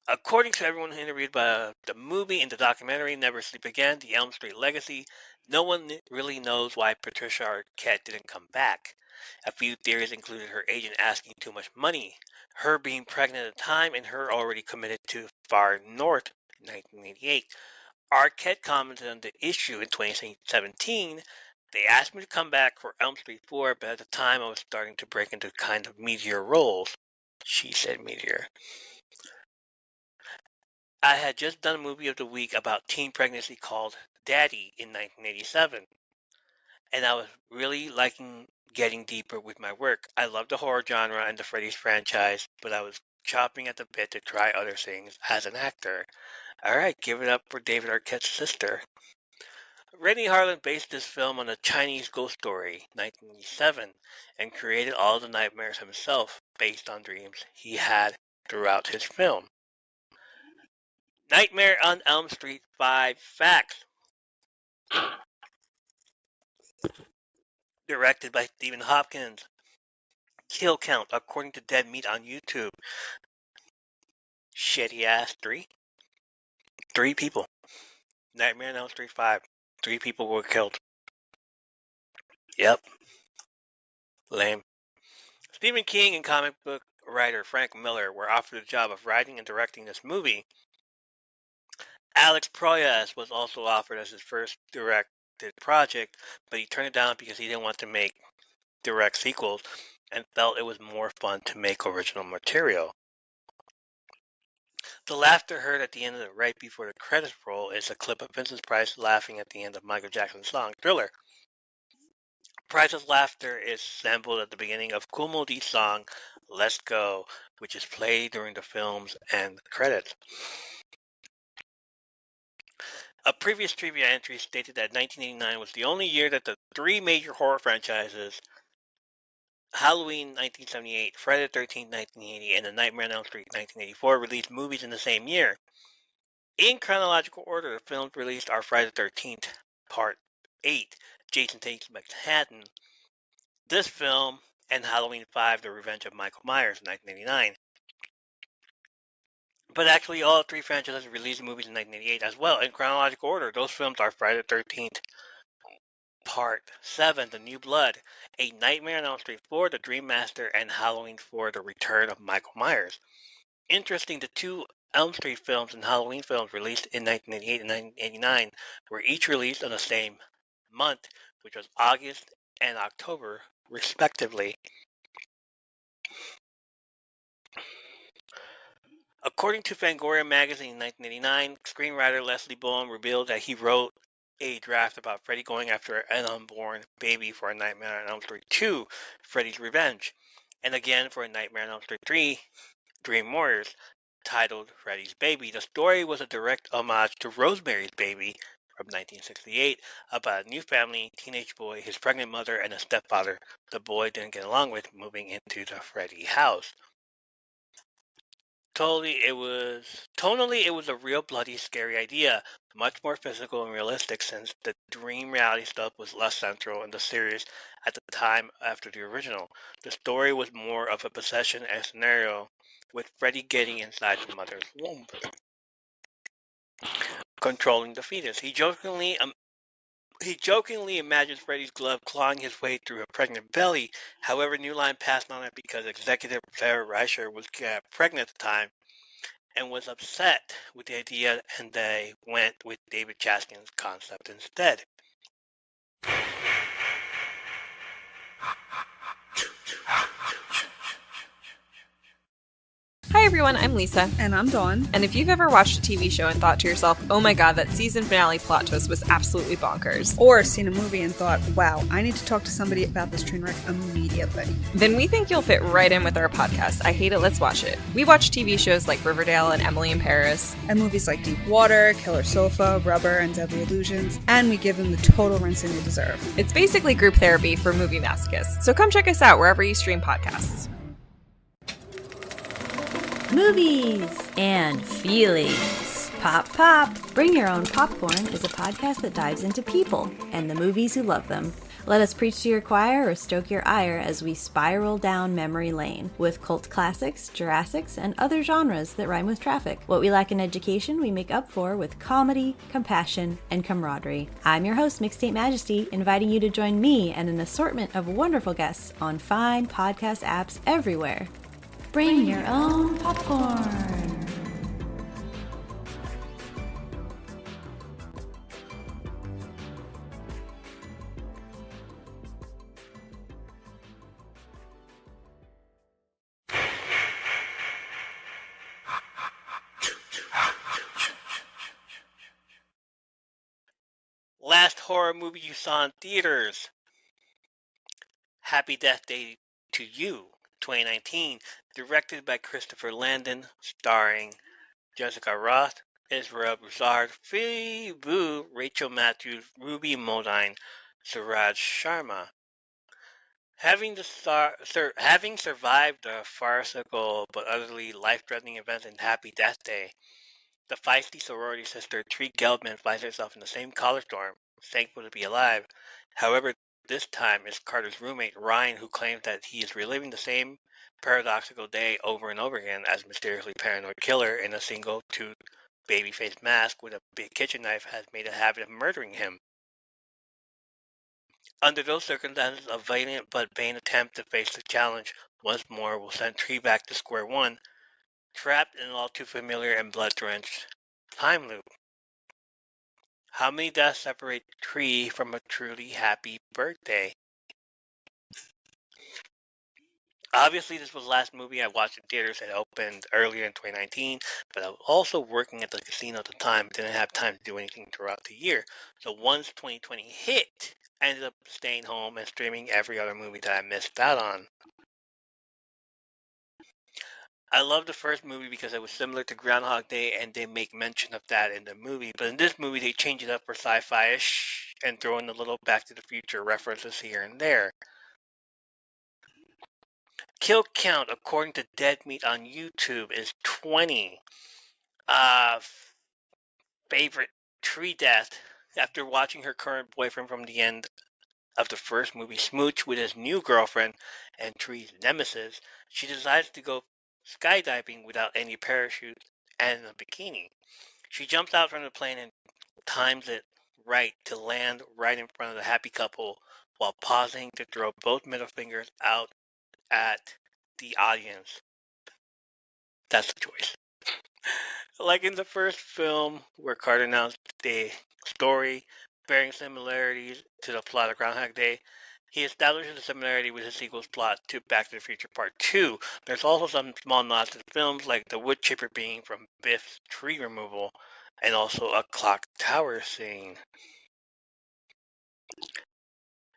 According to everyone interviewed by the movie and the documentary Never Sleep Again, The Elm Street Legacy, no one really knows why Patricia Arquette didn't come back. A few theories included her agent asking too much money, her being pregnant at the time, and her already committed to Far North in 1988. Arquette commented on the issue in 2017. They asked me to come back for Elm Street 4, but at the time I was starting to break into kind of meteor roles. She said meteor. I had just done a movie of the week about teen pregnancy called Daddy in 1987, and I was really liking getting deeper with my work. I love the horror genre and the Freddy's franchise, but I was chopping at the bit to try other things as an actor. Alright, give it up for David Arquette's sister. Renny Harlin based this film on a Chinese ghost story, 1987, and created all the nightmares himself based on dreams he had throughout his film. Nightmare on Elm Street 5 Facts. Directed by Stephen Hopkins. Kill count according to Dead Meat on YouTube. Shitty ass 3. 3 people. Nightmare on Elm Street 5. 3 people were killed. Yep. Lame. Stephen King and comic book writer Frank Miller were offered the job of writing and directing this movie. Alex Proyas was also offered as his first directed project, but he turned it down because he didn't want to make direct sequels and felt it was more fun to make original material. The laughter heard at the end of the right before the credits roll is a clip of Vincent Price laughing at the end of Michael Jackson's song Thriller. Price's laughter is sampled at the beginning of Kool Moe Dee's song Let's Go, which is played during the film's end credits. A previous trivia entry stated that 1989 was the only year that the 3 major horror franchises, Halloween 1978, Friday the 13th 1980, and The Nightmare on Elm Street 1984, released movies in the same year. In chronological order, the films released are Friday the 13th, Part 8, Jason Takes Manhattan, this film, and Halloween 5, The Revenge of Michael Myers, 1989. But actually, all 3 franchises released movies in 1988 as well. In chronological order, those films are Friday the 13th, Part 7, The New Blood, A Nightmare on Elm Street 4, The Dream Master, and Halloween 4, The Return of Michael Myers. Interesting, the 2 Elm Street films and Halloween films released in 1988 and 1989 were each released on the same month, which was August and October, respectively. According to Fangoria magazine in 1989, screenwriter Leslie Boehm revealed that he wrote a draft about Freddy going after an unborn baby for A Nightmare on Elm Street 2, Freddy's Revenge, and again for A Nightmare on Elm Street 3, Dream Warriors, titled Freddy's Baby. The story was a direct homage to Rosemary's Baby from 1968 about a new family, teenage boy, his pregnant mother, and a stepfather the boy didn't get along with moving into the Freddy house. Tonally, it was a real bloody, scary idea, much more physical and realistic since the dream reality stuff was less central in the series at the time after the original. The story was more of a possession scenario, with Freddy getting inside the mother's womb, controlling the fetus. He jokingly imagines Freddy's glove clawing his way through a pregnant belly. However, New Line passed on it because executive Sarah Reicher was pregnant at the time and was upset with the idea, and they went with David Chaskin's concept instead. Hi everyone, I'm Lisa. And I'm Dawn. And if you've ever watched a TV show and thought to yourself, oh my god, that season finale plot twist was absolutely bonkers. Or seen a movie and thought, wow, I need to talk to somebody about this train wreck immediately. Then we think you'll fit right in with our podcast, I Hate It, Let's Watch It. We watch TV shows like Riverdale and Emily in Paris. And movies like Deep Water, Killer Sofa, Rubber, and Deadly Illusions. And we give them the total rinsing they deserve. It's basically group therapy for movie masochists. So come check us out wherever you stream podcasts. Movies and feelings. Pop, pop. Bring Your Own Popcorn is a podcast that dives into people and the movies who love them. Let us preach to your choir or stoke your ire as we spiral down memory lane with cult classics, Jurassics, and other genres that rhyme with traffic. What we lack in education, we make up for with comedy, compassion, and camaraderie. I'm your host, Mixtape Majesty, inviting you to join me and an assortment of wonderful guests on fine podcast apps everywhere. Bring your own popcorn. Last horror movie you saw in theaters. Happy Death Day to You, 2019, directed by Christopher Landon, starring Jessica Roth, Israel Broussard, Phoebe Boo, Rachel Matthews, Ruby Modine, Suraj Sharma. Having survived the farcical but utterly life-threatening events in Happy Death Day, the feisty sorority sister Tree Geldman finds herself in the same college dorm, thankful to be alive. However, this time it's Carter's roommate, Ryan, who claims that he is reliving the same paradoxical day over and over again as mysteriously paranoid killer in a single tooth baby-faced mask with a big kitchen knife has made a habit of murdering him. Under those circumstances, a valiant but vain attempt to face the challenge once more will send Tree back to square one, trapped in an all too familiar and blood-drenched time loop. How many deaths separate Tree from a truly happy birthday? Obviously, this was the last movie I watched in theaters. It opened earlier in 2019, but I was also working at the casino at the time, didn't have time to do anything throughout the year. So once 2020 hit, I ended up staying home and streaming every other movie that I missed out on. I love the first movie because it was similar to Groundhog Day, and they make mention of that in the movie. But in this movie, they change it up for sci-fi-ish and throw in a little Back to the Future references here and there. Kill count, according to Dead Meat on YouTube, is 20. Favorite Tree death. After watching her current boyfriend from the end of the first movie smooch with his new girlfriend and Tree's nemesis, she decides to go skydiving without any parachute and a bikini. She jumps out from the plane and times it right to land right in front of the happy couple while pausing to throw both middle fingers out at the audience. That's the choice. Like in the first film, where Carter announced the story bearing similarities to the plot of Groundhog Day, he establishes a similarity with his sequel's plot to Back to the Future Part 2. There's also some small nods to the films, like the wood chipper being from Biff's tree removal, and also a clock tower scene.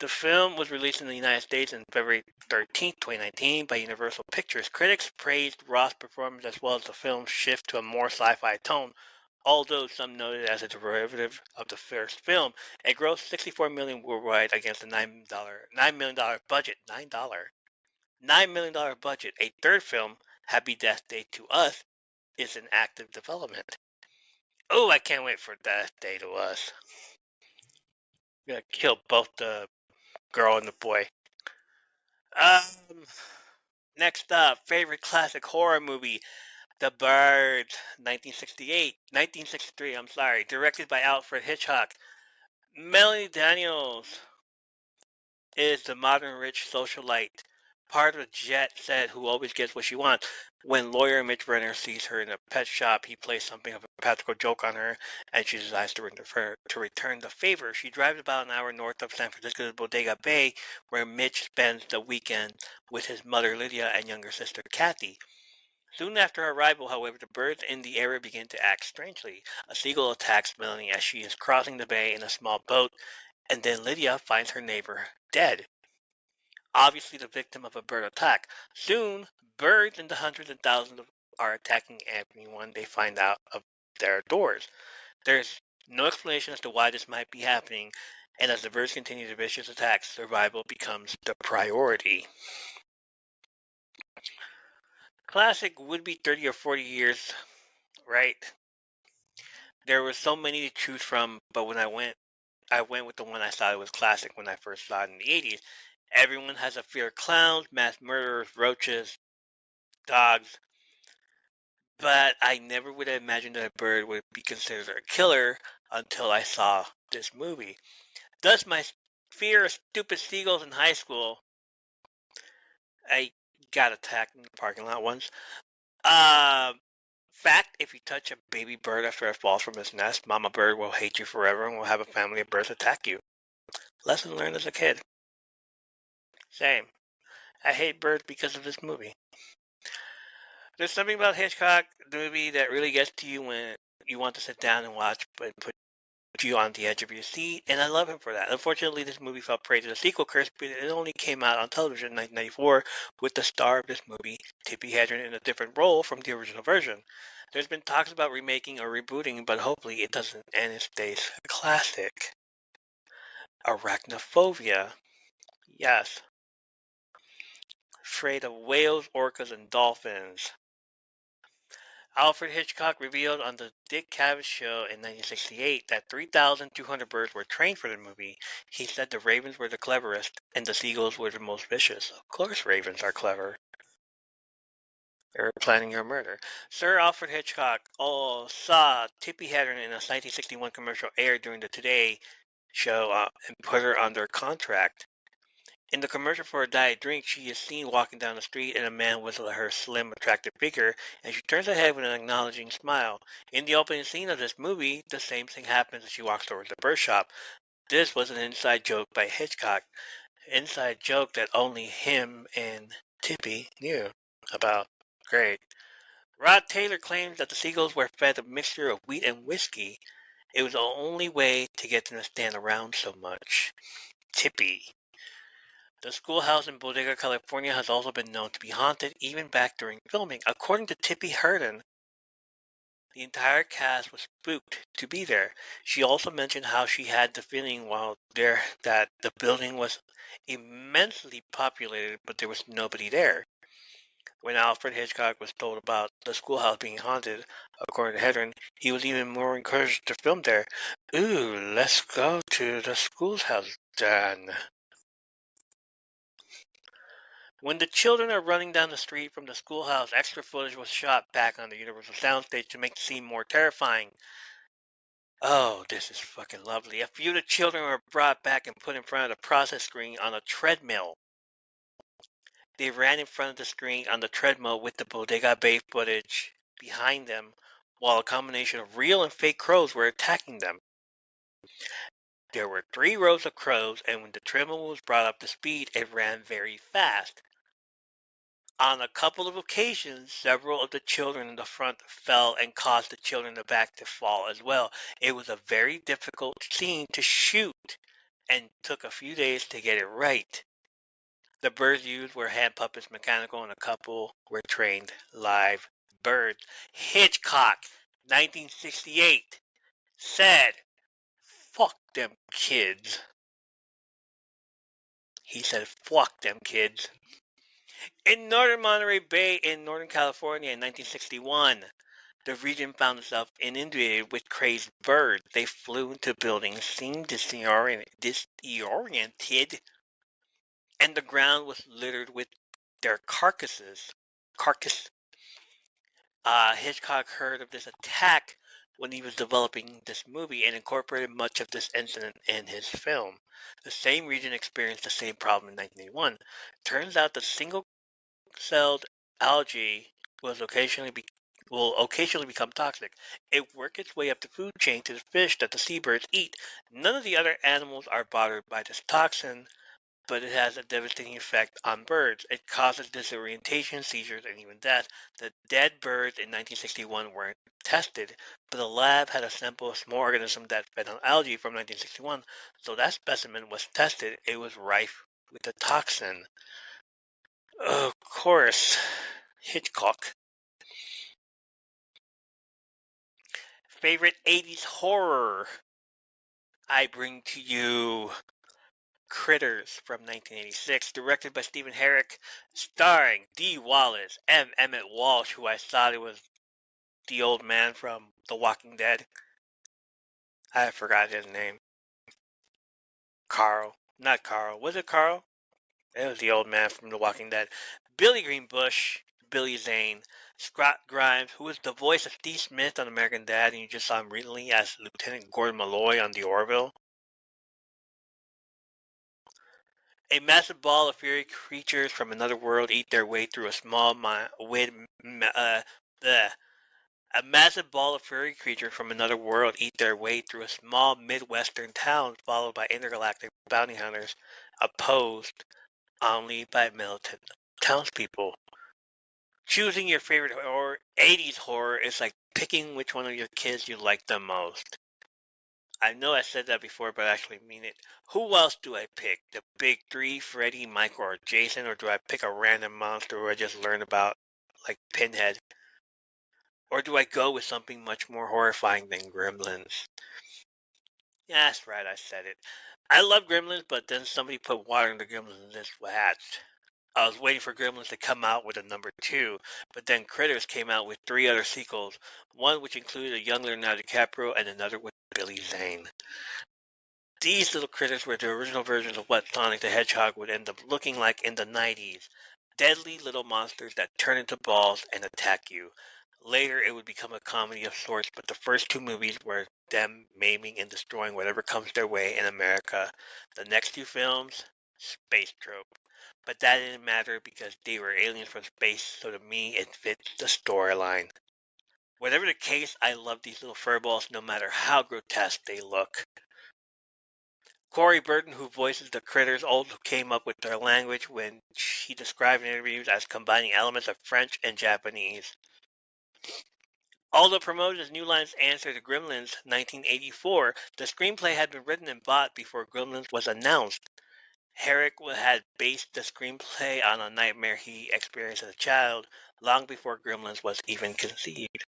The film was released in the United States on February 13, 2019 by Universal Pictures. Critics praised Roth's performance as well as the film's shift to a more sci-fi tone, although some noted it as a derivative of the first film. It grossed $64 million worldwide against a $9 million budget. $9 million budget. A third film, Happy Death Day to Us, is in active development. Oh, I can't wait for Death Day to Us. I'm gonna kill both the girl and the boy. Next up, favorite classic horror movie, The Bird, 1963, directed by Alfred Hitchcock. Melanie Daniels is the modern rich socialite, part of a jet set who always gets what she wants. When lawyer Mitch Brenner sees her in a pet shop, he plays something of a practical joke on her, and she decides to return the favor. She drives about an hour north of San Francisco's Bodega Bay, where Mitch spends the weekend with his mother Lydia and younger sister Kathy. Soon after her arrival, however, the birds in the area begin to act strangely. A seagull attacks Melanie as she is crossing the bay in a small boat, and then Lydia finds her neighbor dead, obviously the victim of a bird attack. Soon, birds in the hundreds and thousands are attacking everyone they find out of their doors. There's no explanation as to why this might be happening, and as the birds continue their vicious attacks, survival becomes the priority. Classic would be 30 or 40 years, right? There were so many to choose from, but when I went with the one I thought was classic when I first saw it in the 80s. Everyone has a fear of clowns, mass murderers, roaches, dogs, but I never would have imagined that a bird would be considered a killer until I saw this movie. Thus, my fear of stupid seagulls in high school, I got attacked in the parking lot once. Fact, if you touch a baby bird after it falls from its nest, mama bird will hate you forever and will have a family of birds attack you. Lesson learned as a kid. Same. I hate birds because of this movie. There's something about Hitchcock, the movie, that really gets to you when you want to sit down and watch, but put you on the edge of your seat, and I love him for that. Unfortunately, this movie fell prey to the sequel curse, but it only came out on television in 1994 with the star of this movie, Tippi Hedren, in a different role from the original version. There's been talks about remaking or rebooting, but hopefully it doesn't, and it stays a classic. Arachnophobia. Yes. Afraid of whales, orcas, and dolphins. Alfred Hitchcock revealed on the Dick Cavett Show in 1968 that 3,200 birds were trained for the movie. He said the ravens were the cleverest and the seagulls were the most vicious. Of course ravens are clever. They were planning your murder. Sir Alfred Hitchcock saw Tippi Hedren in a 1961 commercial aired during the Today Show and put her under contract. In the commercial for a diet drink, she is seen walking down the street and a man whistles her slim, attractive figure, and she turns her head with an acknowledging smile. In the opening scene of this movie, the same thing happens as she walks towards the bird shop. This was an inside joke by Hitchcock. Inside joke that only him and Tippi knew about. Great. Rod Taylor claims that the seagulls were fed a mixture of wheat and whiskey. It was the only way to get them to stand around so much. Tippi. The schoolhouse in Bodega, California has also been known to be haunted, even back during filming. According to Tippi Hedren, the entire cast was spooked to be there. She also mentioned how she had the feeling while there that the building was immensely populated, but there was nobody there. When Alfred Hitchcock was told about the schoolhouse being haunted, according to Hedren, he was even more encouraged to film there. Ooh, let's go to the schoolhouse then. When the children are running down the street from the schoolhouse, extra footage was shot back on the Universal soundstage to make the scene more terrifying. Oh, this is fucking lovely. A few of the children were brought back and put in front of the process screen on a treadmill. They ran in front of the screen on the treadmill with the Bodega Bay footage behind them, while a combination of real and fake crows were attacking them. There were 3 rows of crows, and when the treadmill was brought up to speed, it ran very fast. On a couple of occasions, several of the children in the front fell and caused the children in the back to fall as well. It was a very difficult scene to shoot and took a few days to get it right. The birds used were hand puppets, mechanical, and a couple were trained live birds. Hitchcock, 1968, said, "Fuck them kids." He said, "Fuck them kids." In northern Monterey Bay in Northern California in 1961, the region found itself inundated with crazed birds. They flew into buildings, seemed disoriented, and the ground was littered with their carcasses. Hitchcock heard of this attack when he was developing this movie and incorporated much of this incident in his film. The same region experienced the same problem in 1981. Turns out the single-celled algae will occasionally become toxic. It works its way up the food chain to the fish that the seabirds eat. None of the other animals are bothered by this toxin, but it has a devastating effect on birds. It causes disorientation, seizures, and even death. The dead birds in 1961 weren't tested, but the lab had a sample of small organism that fed on algae from 1961, so that specimen was tested. It was rife with the toxin. Of course, Hitchcock. Favorite 80s horror? I bring to you Critters from 1986, directed by Stephen Herek, starring Dee Wallace, M. Emmett Walsh, who I thought it was the old man from The Walking Dead. I forgot his name. Carl. Not Carl. Was it Carl? It was the old man from The Walking Dead. Billy Greenbush, Billy Zane, Scott Grimes, who was the voice of Steve Smith on American Dad, and you just saw him recently as Lieutenant Gordon Malloy on The Orville. A massive ball of furry creatures from another world eat their way through a small A massive ball of furry creatures from another world eat their way through a small Midwestern town, followed by intergalactic bounty hunters, opposed only by militant townspeople. Choosing your favorite horror, 80s horror, is like picking which one of your kids you like the most. I know I said that before, but I actually mean it. Who else do I pick? The big three, Freddy, Michael, or Jason? Or do I pick a random monster who I just learned about, like Pinhead? Or do I go with something much more horrifying than Gremlins? Yeah, that's right, I said it. I love Gremlins, but then somebody put water in the Gremlins and this hat. I was waiting for Gremlins to come out with a number 2, but then Critters came out with 3 other sequels, one which included a young Leonardo DiCaprio and another with Billy Zane. These little critters were the original versions of what Sonic the Hedgehog would end up looking like in the 90s. Deadly little monsters that turn into balls and attack you. Later, it would become a comedy of sorts, but the first 2 movies were them maiming and destroying whatever comes their way in America. The next 2 films, space trope. But that didn't matter because they were aliens from space, so to me, it fits the storyline. Whatever the case, I love these little furballs no matter how grotesque they look. Corey Burton, who voices the critters, also came up with their language when she described in interviews as combining elements of French and Japanese. Although promoted as New Line's answer to Gremlins 1984, the screenplay had been written and bought before Gremlins was announced. Herek had based the screenplay on a nightmare he experienced as a child, long before Gremlins was even conceived.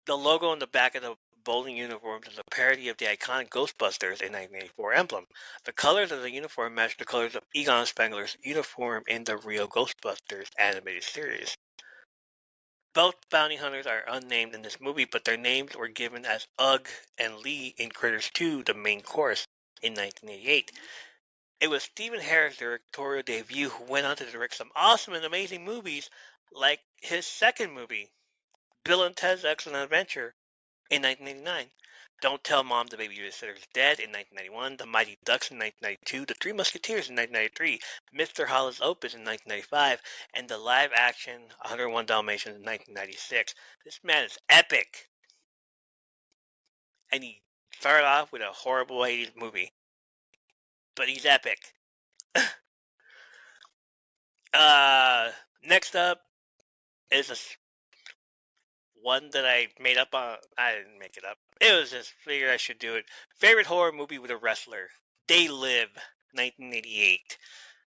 The logo on the back of the bowling uniforms is a parody of the iconic Ghostbusters in 1984 emblem. The colors of the uniform match the colors of Egon Spengler's uniform in the real Ghostbusters animated series. Both bounty hunters are unnamed in this movie, but their names were given as Ugg and Lee in Critters 2, the main course, in 1988. It was Stephen Herek's directorial debut, who went on to direct some awesome and amazing movies, like his second movie, Bill and Ted's Excellent Adventure, in 1989. Don't Tell Mom the Babysitter's Dead in 1991, The Mighty Ducks in 1992, The Three Musketeers in 1993, Mr. Hollis' Opus in 1995, and the live-action 101 Dalmatians in 1996. This man is epic! And he started off with a horrible 80s movie. But he's epic. Next up is one that I made up on. I didn't make it up. It was just figured I should do it. Favorite horror movie with a wrestler. They Live, 1988.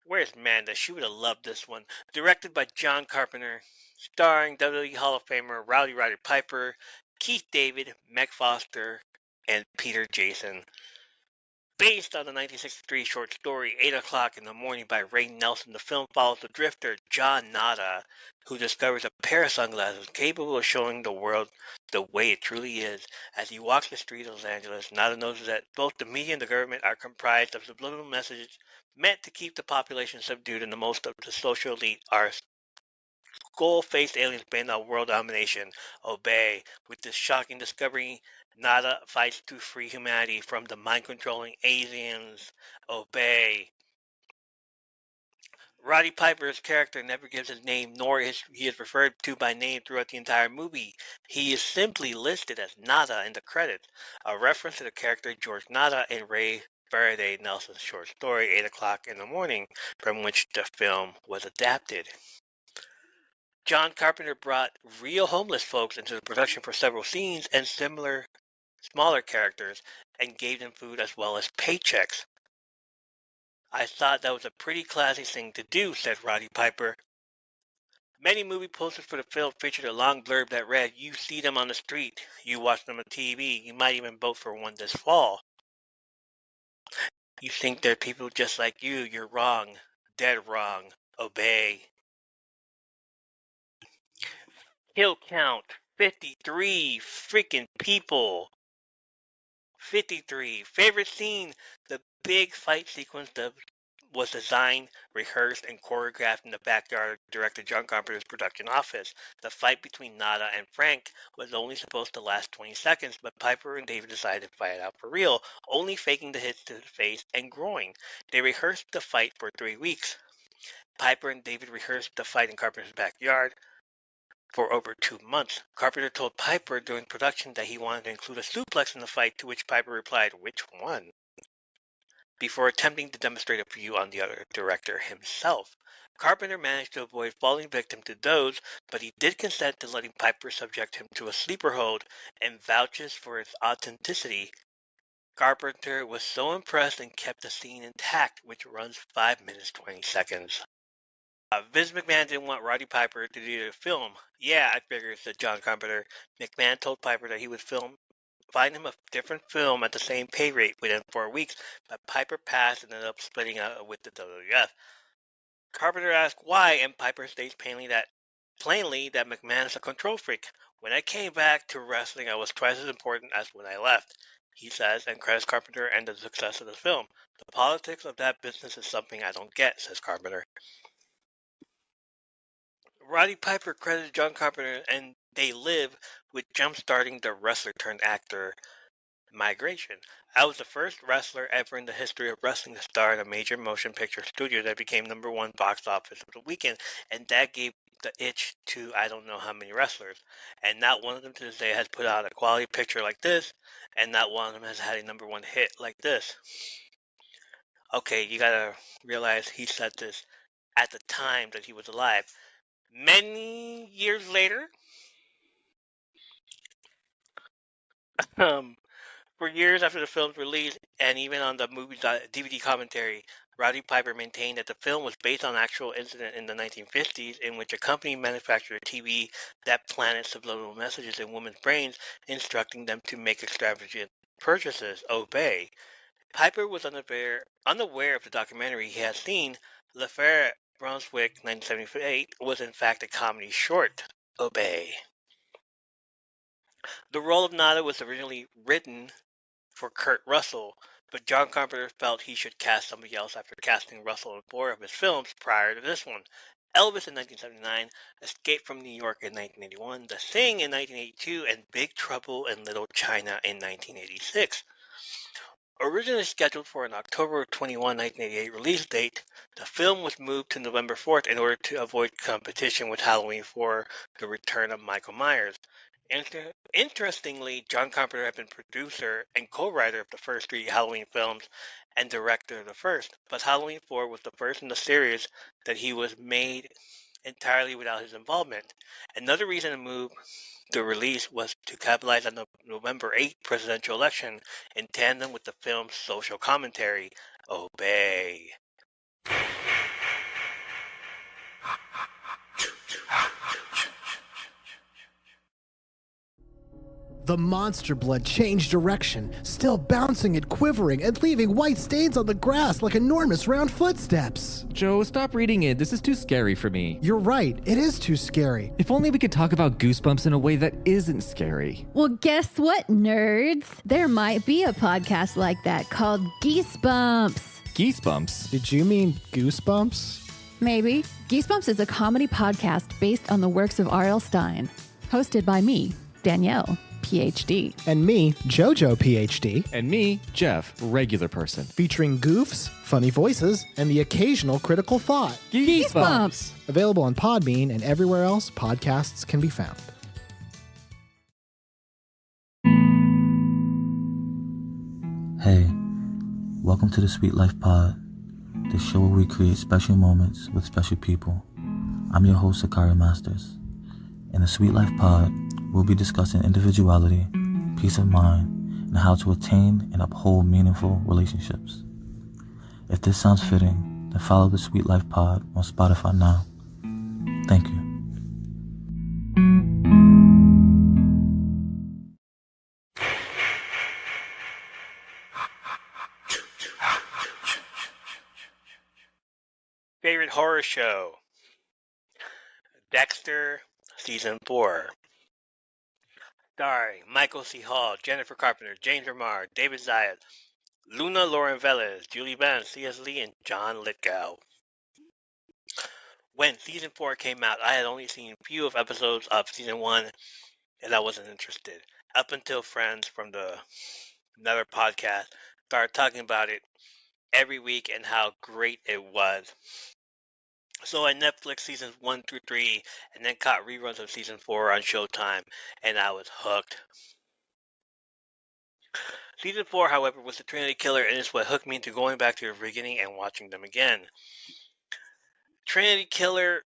Where's Manda? She would have loved this one. Directed by John Carpenter. Starring WWE Hall of Famer Rowdy Roddy Piper, Keith David, Meg Foster, and Peter Jason. Based on the 1963 short story 8 O'Clock in the Morning by Ray Nelson, the film follows the drifter John Nada, who discovers a pair of sunglasses capable of showing the world the way it truly is. As he walks the streets of Los Angeles, Nada notices that both the media and the government are comprised of subliminal messages meant to keep the population subdued, and the most of the social elite are skull-faced aliens bent on world domination. Obey. With this shocking discovery, Nada fights to free humanity from the mind-controlling aliens. Obey. Roddy Piper's character never gives his name, nor is he referred to by name throughout the entire movie. He is simply listed as Nada in the credits, a reference to the character George Nada in Ray Faraday Nelson's short story, 8 o'clock in the morning, from which the film was adapted. John Carpenter brought real homeless folks into the production for several scenes and smaller characters, and gave them food as well as paychecks. I thought that was a pretty classy thing to do, said Roddy Piper. Many movie posters for the film featured a long blurb that read, "You see them on the street, you watch them on TV, you might even vote for one this fall. You think they're people just like you, you're wrong, dead wrong, obey." Kill count, 53 freaking people. 53. Favorite scene, the big fight sequence that was designed, rehearsed, and choreographed in the backyard of director John Carpenter's production office. The fight between Nada and Frank was only supposed to last 20 seconds, but Piper and David decided to fight it out for real, only faking the hits to the face and groin. They rehearsed the fight for 3 weeks. Piper and David rehearsed the fight in Carpenter's backyard for over 2 months. Carpenter told Piper during production that he wanted to include a suplex in the fight, to which Piper replied, "Which one?" before attempting to demonstrate a view on the other director himself. Carpenter managed to avoid falling victim to those, but he did consent to letting Piper subject him to a sleeper hold and vouches for its authenticity. Carpenter was so impressed and kept the scene intact, which runs 5 minutes 20 seconds. Vince McMahon didn't want Roddy Piper to do the film. "Yeah, I figured," said John Carpenter. McMahon told Piper that he would find him a different film at the same pay rate within 4 weeks, but Piper passed and ended up splitting out with the WWF. Carpenter asked why, and Piper states plainly that McMahon is a control freak. "When I came back to wrestling, I was twice as important as when I left," he says, and credits Carpenter and the success of the film. "The politics of that business is something I don't get," says Carpenter. Roddy Piper credited John Carpenter and They Live with jump-starting the wrestler-turned-actor migration. "I was the first wrestler ever in the history of wrestling to star in a major motion picture studio that became #1 box office of the weekend, and that gave the itch to I don't know how many wrestlers. And not one of them to this day has put out a quality picture like this, and not one of them has had a #1 hit like this." Okay, you gotta realize he said this at the time that he was alive. Many years later, for years after the film's release, and even on the movie's DVD commentary, Roddy Piper maintained that the film was based on an actual incident in the 1950s in which a company manufactured a TV that planted subliminal messages in women's brains, instructing them to make extravagant purchases, obey. Piper was unaware of the documentary he had seen. L'Affaire Brunswick, 1978, was in fact a comedy short, Obey. The role of Nada was originally written for Kurt Russell, but John Carpenter felt he should cast somebody else after casting Russell in 4 of his films prior to this one. Elvis in 1979, Escape from New York in 1981, The Thing in 1982, and Big Trouble in Little China in 1986. Originally scheduled for an October 21, 1988 release date, the film was moved to November 4th in order to avoid competition with Halloween 4, The Return of Michael Myers. Interestingly, John Carpenter had been producer and co-writer of the first 3 Halloween films and director of the first, but Halloween 4 was the first in the series that he was made entirely without his involvement. Another reason to move the release was to capitalize on the November 8th presidential election in tandem with the film's social commentary, Obey. The monster blood changed direction, still bouncing and quivering and leaving white stains on the grass like enormous round footsteps. Joe, stop reading it. This is too scary for me. You're right. It is too scary. If only we could talk about Goosebumps in a way that isn't scary. Well, guess what, nerds? There might be a podcast like that called Geesebumps. Geesebumps? Did you mean Goosebumps? Maybe. Geesebumps is a comedy podcast based on the works of R.L. Stine. Hosted by me, Danielle, PhD. And me, Jojo, PhD. And me, Jeff, regular person. Featuring goofs, funny voices, and the occasional critical thought. Geesebumps! Available on Podbean and everywhere else podcasts can be found. Hey, Welcome to the Sweet Life Pod, the show where we create special moments with special people. I'm your host, Sakari Masters. In the Sweet Life Pod, we'll be discussing individuality, peace of mind, and how to attain and uphold meaningful relationships. If this sounds fitting, then follow the Sweet Life Pod on Spotify now. Thank you. Favorite horror show? Dexter, Season 4. Starring Michael C. Hall, Jennifer Carpenter, James Remar, David Zayas, Luna Lauren Velez, Julie Benz, C.S. Lee, and John Lithgow. When Season 4 came out, I had only seen a few of episodes of Season 1, and I wasn't interested. Up until friends from another podcast started talking about it every week and how great it was. So I Netflix seasons 1 through 3 and then caught reruns of season 4 on Showtime, and I was hooked. Season 4, however, was the Trinity Killer, and is what hooked me into going back to the beginning and watching them again. Trinity Killer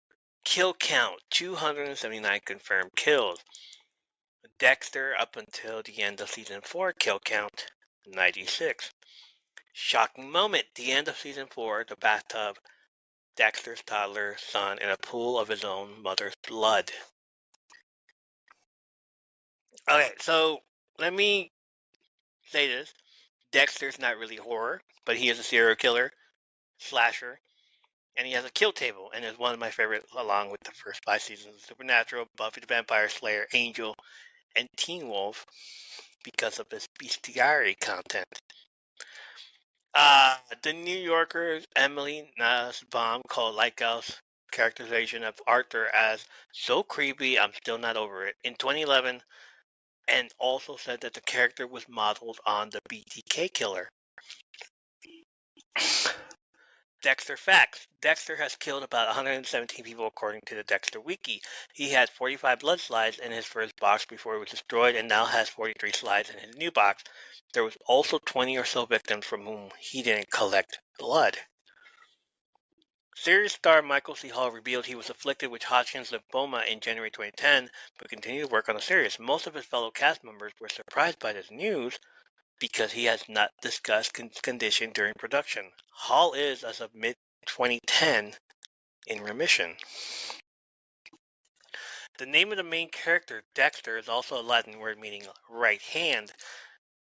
kill count, 279 confirmed kills. Dexter, up until the end of season 4, kill count, 96. Shocking moment, the end of season 4, the bathtub, Dexter's toddler son in a pool of his own mother's blood. Okay, so let me say this. Dexter's not really horror, but he is a serial killer, slasher, and he has a kill table, and is one of my favorites along with the first 5 seasons of Supernatural, Buffy the Vampire Slayer, Angel, and Teen Wolf because of his bestiality content. The New Yorker's Emily Nussbaum called Lighthouse characterization of Arthur as so creepy, I'm still not over it, in 2011, and also said that the character was modeled on the BTK killer. Dexter facts. Dexter has killed about 117 people according to the Dexter Wiki. He had 45 blood slides in his first box before it was destroyed, and now has 43 slides in his new box. There was also 20 or so victims from whom he didn't collect blood. Series star Michael C. Hall revealed he was afflicted with Hodgkin's lymphoma in January 2010, but continued to work on the series. Most of his fellow cast members were surprised by this news because he has not discussed his condition during production. Hall is, as of mid-2010, in remission. The name of the main character, Dexter, is also a Latin word meaning right hand.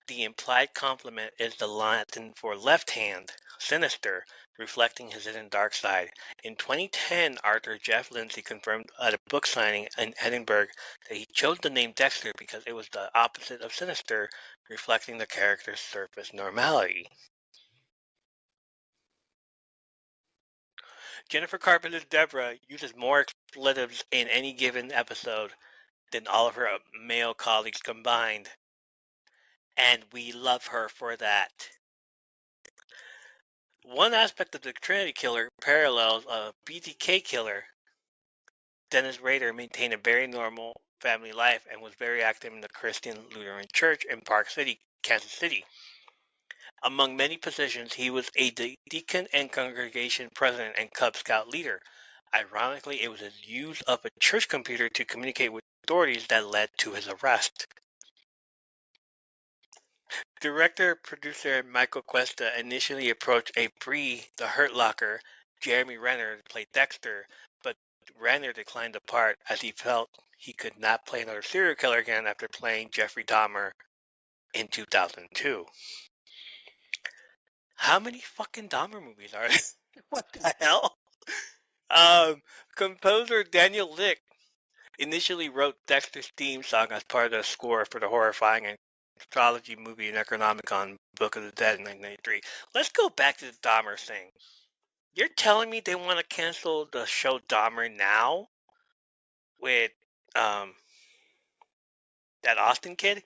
The implied complement is the Latin for left hand, sinister, reflecting his hidden dark side. In 2010, Arthur Jeff Lindsay confirmed at a book signing in Edinburgh that he chose the name Dexter because it was the opposite of sinister, reflecting the character's surface normality. Jennifer Carpenter's Deborah uses more expletives in any given episode than all of her male colleagues combined, and we love her for that. One aspect of the Trinity Killer parallels a BTK killer. Dennis Rader maintained a very normal family life and was very active in the Christian Lutheran Church in Park City, Kansas City. Among many positions, he was a deacon and congregation president and Cub Scout leader. Ironically, it was his use of a church computer to communicate with authorities that led to his arrest. Director-producer Michael Cuesta initially approached Bree the Hurt Locker, Jeremy Renner, to play Dexter, but Renner declined the part as he felt he could not play another serial killer again after playing Jeffrey Dahmer in 2002. How many fucking Dahmer movies are there? What the hell? Composer Daniel Lick initially wrote Dexter's theme song as part of the score for the horrifying anthology movie Necronomicon Book of the Dead in 1993. Let's go back to the Dahmer thing. You're telling me they want to cancel the show Dahmer now? With that Austin kid?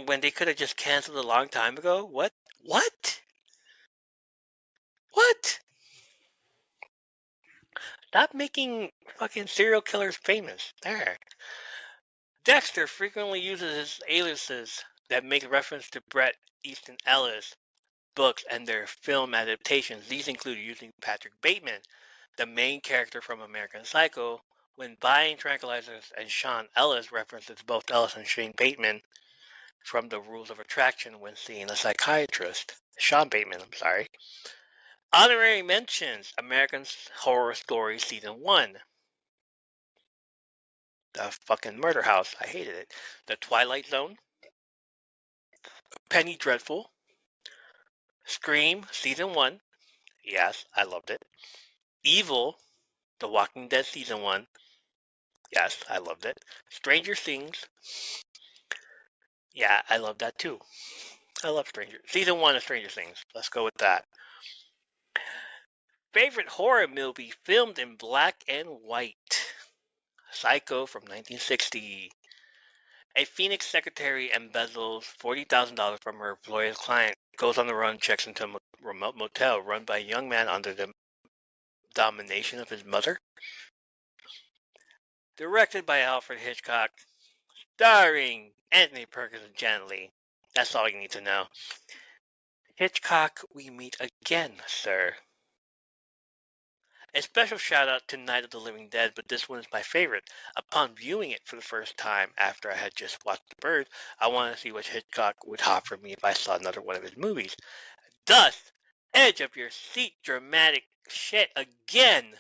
When they could have just canceled a long time ago? What? Stop making fucking serial killers famous. There. Dexter frequently uses his aliases that make reference to Bret Easton Ellis, books and their film adaptations. These include using Patrick Bateman, the main character from American Psycho, when buying tranquilizers, and Sean Ellis references both Ellis and Shane Bateman from The Rules of Attraction when seeing a psychiatrist. Sean Bateman, I'm sorry. Honorary mentions: American Horror Story Season 1. The fucking Murder House. I hated it. The Twilight Zone. Penny Dreadful. Scream Season 1. Yes, I loved it. Evil. The Walking Dead Season 1. Yes, I loved it. Stranger Things. Yeah, I love that too. I love Season 1 of Stranger Things. Let's go with that. Favorite horror movie filmed in black and white. Psycho from 1960. A Phoenix secretary embezzles $40,000 from her employer's client, goes on the run, checks into a remote motel run by a young man under the domination of his mother. Directed by Alfred Hitchcock. Starring Anthony Perkins and Janet Leigh. That's all you need to know. Hitchcock, we meet again, sir. A special shout out to Night of the Living Dead, but this one is my favorite. Upon viewing it for the first time after I had just watched The Bird, I wanted to see what Hitchcock would offer me if I saw another one of his movies. Thus, edge of your seat dramatic shit again.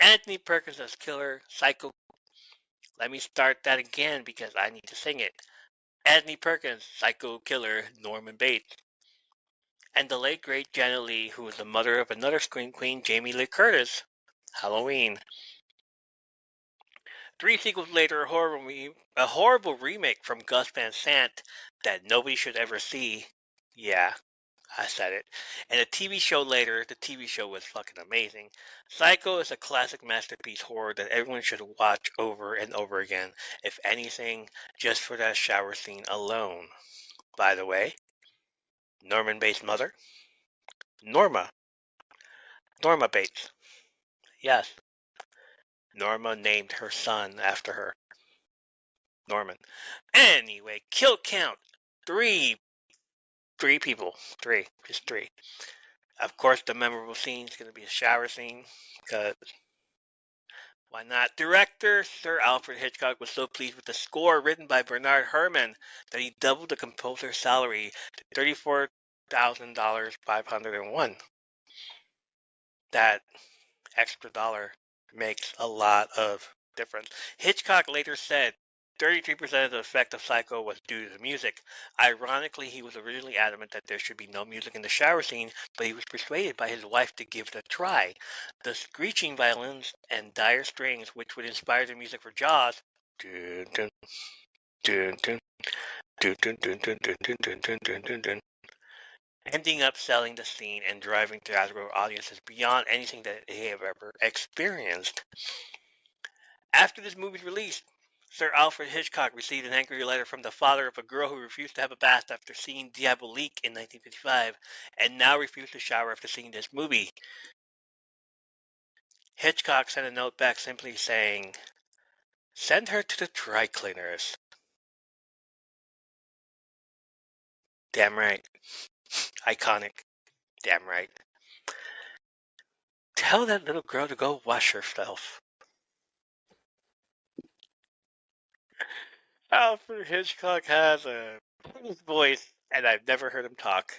Anthony Perkins as killer, Psycho. Let me start that again because I need to sing it. Anthony Perkins, Psycho killer, Norman Bates. And the late great Janet Leigh, who was the mother of another scream queen, Jamie Lee Curtis. Halloween. 3 sequels later, a horrible remake from Gus Van Sant that nobody should ever see. Yeah, I said it. And a TV show later, the TV show was fucking amazing. Psycho is a classic masterpiece horror that everyone should watch over and over again. If anything, just for that shower scene alone. By the way, Norman Bates' mother? Norma Bates. Yes. Norma named her son after her. Norman. Anyway, kill count. 3 people. 3. Just 3. Of course, the memorable scene is going to be a shower scene. Because why not? Director Sir Alfred Hitchcock was so pleased with the score written by Bernard Herrmann that he doubled the composer's salary to $34,501. That extra dollar makes a lot of difference. Hitchcock later said 33% of the effect of Psycho was due to the music. Ironically, he was originally adamant that there should be no music in the shower scene, but he was persuaded by his wife to give it a try. The screeching violins and dire strings, which would inspire the music for Jaws, ending up selling the scene and driving theatrical audiences beyond anything that they have ever experienced. After this movie's release, Sir Alfred Hitchcock received an angry letter from the father of a girl who refused to have a bath after seeing Diabolique in 1955, and now refused to shower after seeing this movie. Hitchcock sent a note back simply saying, "Send her to the dry cleaners." Damn right. Iconic. Damn right. Tell that little girl to go wash herself. Alfred Hitchcock has a pretty voice, and I've never heard him talk.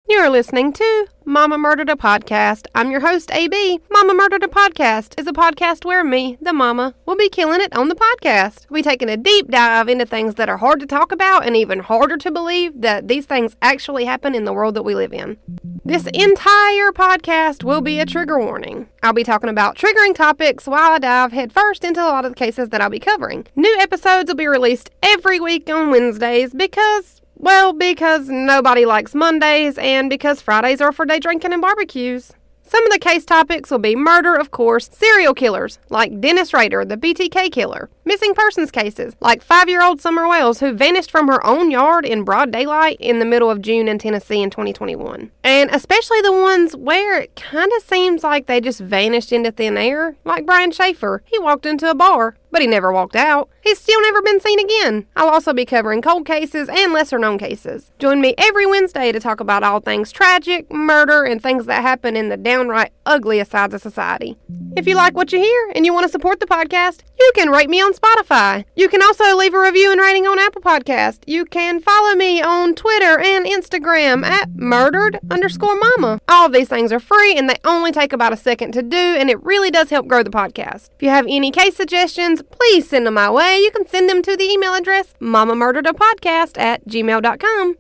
You're listening to Mama Murdered a Podcast. I'm your host, AB. Mama Murdered a Podcast is a podcast where me, the mama, will be killing it on the podcast. We'll be taking a deep dive into things that are hard to talk about and even harder to believe that these things actually happen in the world that we live in. This entire podcast will be a trigger warning. I'll be talking about triggering topics while I dive headfirst into a lot of the cases that I'll be covering. New episodes will be released every week on Wednesdays because nobody likes Mondays and because Fridays are for day drinking and barbecues. Some of the case topics will be murder, of course, serial killers, like Dennis Rader, the BTK killer, missing persons cases, like 5-year-old Summer Wells, who vanished from her own yard in broad daylight in the middle of June in Tennessee in 2021. And especially the ones where it kind of seems like they just vanished into thin air, like Brian Schaefer. He walked into a bar, but he never walked out. He's still never been seen again. I'll also be covering cold cases and lesser-known cases. Join me every Wednesday to talk about all things tragic, murder, and things that happen in the downright ugliest sides of society. If you like what you hear and you want to support the podcast, you can rate me on Spotify. You can also leave a review and rating on Apple Podcast. You can follow me on Twitter and Instagram at murdered_mama. All of these things are free and they only take about a second to do, and it really does help grow the podcast. If you have any case suggestions, please send them my way. You can send them to the email address mamamurderedapodcast@gmail.com.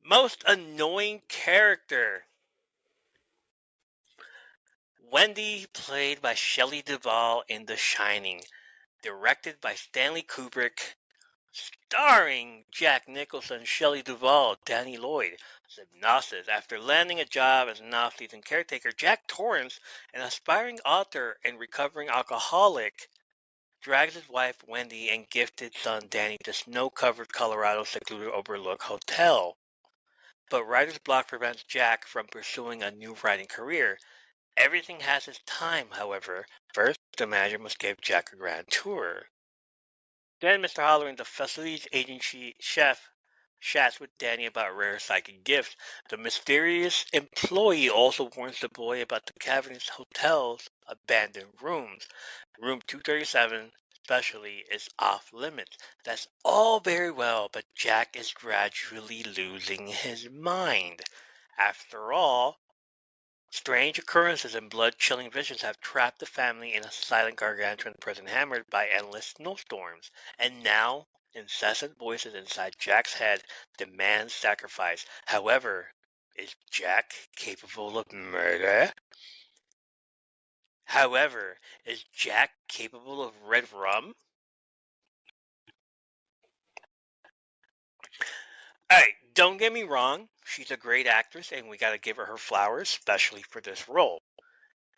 Most annoying character. Wendy, played by Shelley Duvall in The Shining, directed by Stanley Kubrick, starring Jack Nicholson, Shelley Duvall, Danny Lloyd. Synopsis: after landing a job as an off-season caretaker, Jack Torrance, an aspiring author and recovering alcoholic, drags his wife Wendy and gifted son Danny to snow-covered Colorado secluded overlook hotel. But writer's block prevents Jack from pursuing a new writing career. Everything has its time, however. First, the manager must give Jack a grand tour. Then Mr. Halloran, the facilities agency chef, chats with Danny about rare psychic gifts. The mysterious employee also warns the boy about the cavernous hotel's abandoned rooms. Room 237 especially is off limits. That's all very well, but Jack is gradually losing his mind. After all, strange occurrences and blood-chilling visions have trapped the family in a silent gargantuan prison hammered by endless snowstorms. And now, incessant voices inside Jack's head demand sacrifice. However, is Jack capable of murder? However, is Jack capable of red rum? Alright, don't get me wrong, she's a great actress and we gotta give her flowers, especially for this role.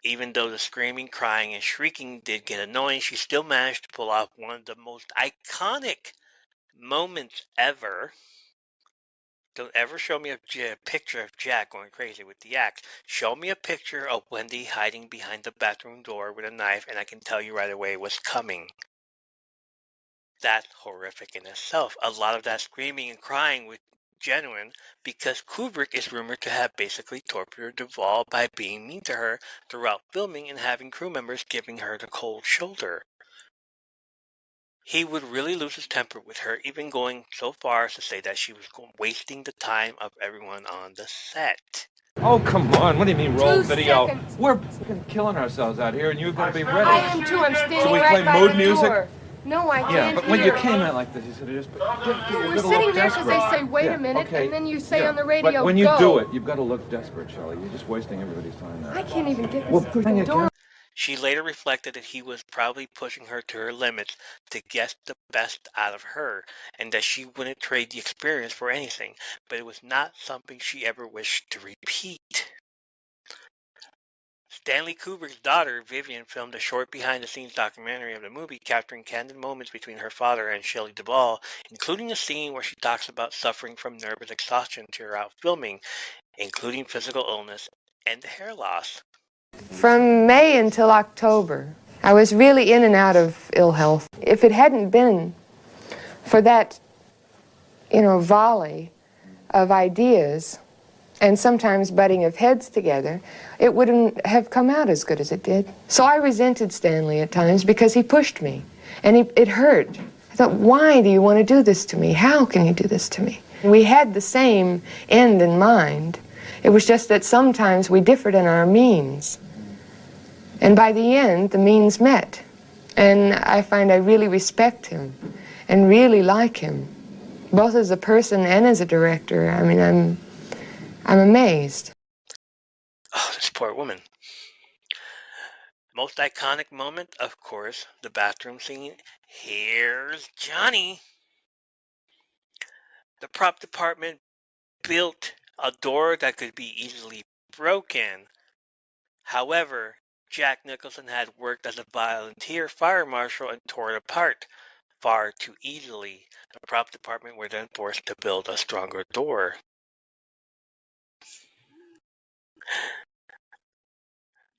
Even though the screaming, crying, and shrieking did get annoying, she still managed to pull off one of the most iconic moments ever. Don't ever show me a picture of Jack going crazy with the axe. Show me a picture of Wendy hiding behind the bathroom door with a knife and I can tell you right away what's coming. That's horrific in itself. A lot of that screaming and crying was genuine because Kubrick is rumored to have basically tortured Duvall by being mean to her throughout filming and having crew members giving her the cold shoulder. He would really lose his temper with her, even going so far as to say that she was wasting the time of everyone on the set. Oh, come on. What do you mean roll 2 video? seconds. We're fucking killing ourselves out here and you're going to be ready. I am too. I'm standing Should we right play by mood the music? door. No, I Yeah, can't but when hear. you came in like this, you said just... We're sitting there because they say, wait a minute, and then you say on the radio, But when you go. do it, you've got to look desperate, Shelley. You're just wasting everybody's time there. I can't even get Well, this put on your door. She later reflected that he was probably pushing her to her limits to get the best out of her, and that she wouldn't trade the experience for anything, but it was not something she ever wished to repeat. Stanley Kubrick's daughter, Vivian, filmed a short behind-the-scenes documentary of the movie capturing candid moments between her father and Shelley Duvall, including a scene where she talks about suffering from nervous exhaustion throughout filming, including physical illness and hair loss. From May until October, I was really in and out of ill health. If it hadn't been for that, volley of ideas and sometimes butting of heads together, it wouldn't have come out as good as it did. So I resented Stanley at times because he pushed me, and it hurt. I thought, why do you want to do this to me? How can you do this to me? We had the same end in mind. It was just that sometimes we differed in our means. And by the end, the means met. And I find I really respect him and really like him, both as a person and as a director. I mean, I'm amazed. Oh, this poor woman. Most iconic moment, of course, the bathroom scene. Here's Johnny. The prop department built a door that could be easily broken. However, Jack Nicholson had worked as a volunteer fire marshal and tore it apart far too easily. The prop department were then forced to build a stronger door.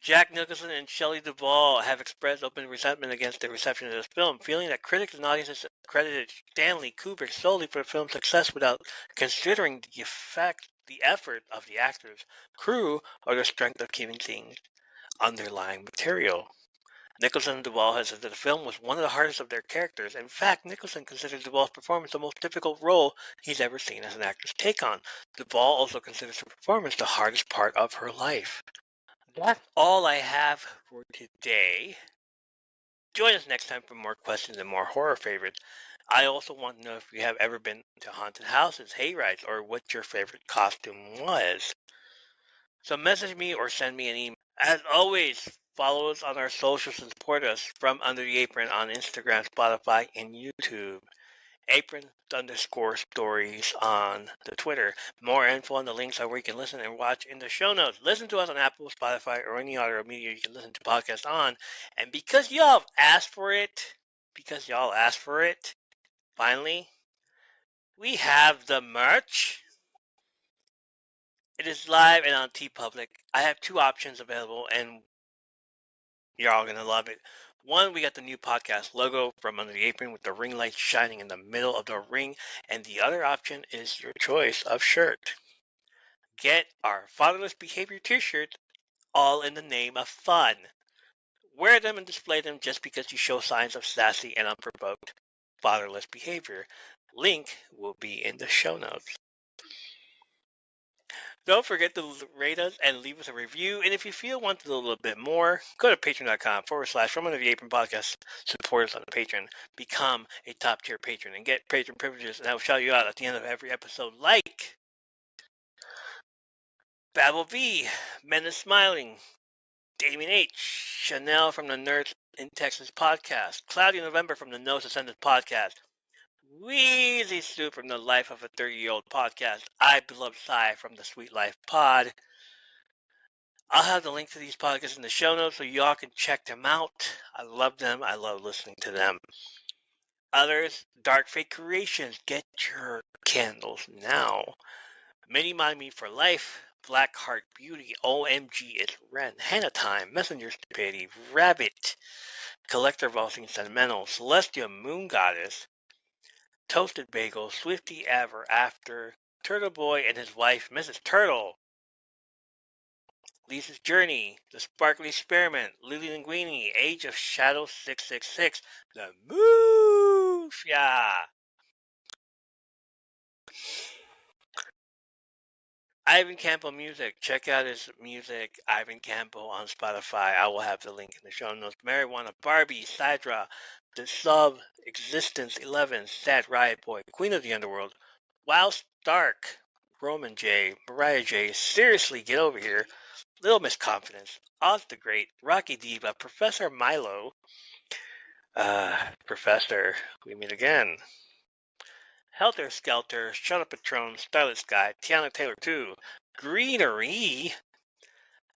Jack Nicholson and Shelley Duvall have expressed open resentment against the reception of this film, feeling that critics and audiences credited Stanley Kubrick solely for the film's success without considering the effort of the actors, crew, or the strength of Stephen King's underlying material. Nicholson and Duvall has said that the film was one of the hardest of their characters. In fact, Nicholson considers Duvall's performance the most difficult role he's ever seen as an actor's take on. Duvall also considers her performance the hardest part of her life. That's all I have for today. Join us next time for more questions and more horror favorites. I also want to know if you have ever been to haunted houses, hayrides, or what your favorite costume was. So message me or send me an email. As always, follow us on our socials and support us from Under the Apron on Instagram, Spotify, and YouTube. Apron_stories on the Twitter. More info on the links are where you can listen and watch in the show notes. Listen to us on Apple, Spotify, or any other media you can listen to podcasts on. And because y'all have asked for it, finally, we have the merch. It is live and on TeePublic. I have two options available, and you're all going to love it. One, we got the new podcast logo from Under the Apron with the ring light shining in the middle of the ring. And the other option is your choice of shirt. Get our Fatherless Behavior t-shirts, all in the name of fun. Wear them and display them just because you show signs of sassy and unprovoked fatherless behavior. Link will be in the show notes. Don't forget to rate us and leave us a review. And if you feel want a little bit more, go to patreon.com/From Under the Apron Podcast. Support us on the Patreon. Become a top tier patron and get patron privileges. And I will shout you out at the end of every episode, like Babel V, Men is Smiling, Damien H, Chanel from the Nerds in Texas Podcast, Cloudy November from the Nose Ascendant Podcast, Wheezy Soup from the Life of a 30-Year-Old Podcast, I Beloved Sigh from the Sweet Life Pod. I'll have the link to these podcasts in the show notes so y'all can check them out. I love them. I love listening to them. Others, Dark Fate Creations. Get your candles now. Mini Me for Life, Black Heart Beauty, OMG It's Ren, Hannah Time, Messenger Stupidity, Rabbit, Collector of All Things Sentimental, Celestia Moon Goddess, Toasted Bagel, Swifty Ever After, Turtle Boy and his wife, Mrs. Turtle, Lisa's Journey, The Sparkly Experiment, Lily Linguini, Age of Shadow 666, The Mafia, Ivan Campo Music. Check out his music, Ivan Campo, on Spotify. I will have the link in the show notes. Marijuana Barbie, Sidra, The Sub Existence 11, Sad Riot Boy, Queen of the Underworld, Wow Stark, Roman J, Mariah J, Seriously Get Over Here, Little Miss Confidence, Oz the Great, Rocky Diva, Professor Milo, Professor, we meet again, Helter Skelter, Shut Up Patron, Starlit Sky, Tiana Taylor 2, Greenery,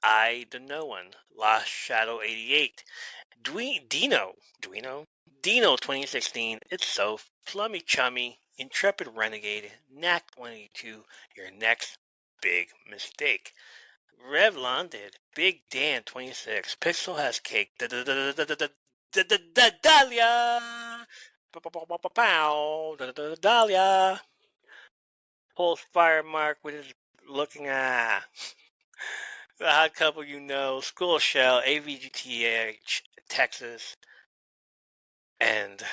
I the No One, Lost Shadow 88, Dino 2016, It's So, Plummy Chummy, Intrepid Renegade, Knack 182, Your Next Big Mistake, Rev London, Big Dan 26, Pixel Has Cake, Dahlia, Dahlia, Pulse Fire Mark with his looking The Hot Couple You Know, School Shell, AVGTH, Texas, and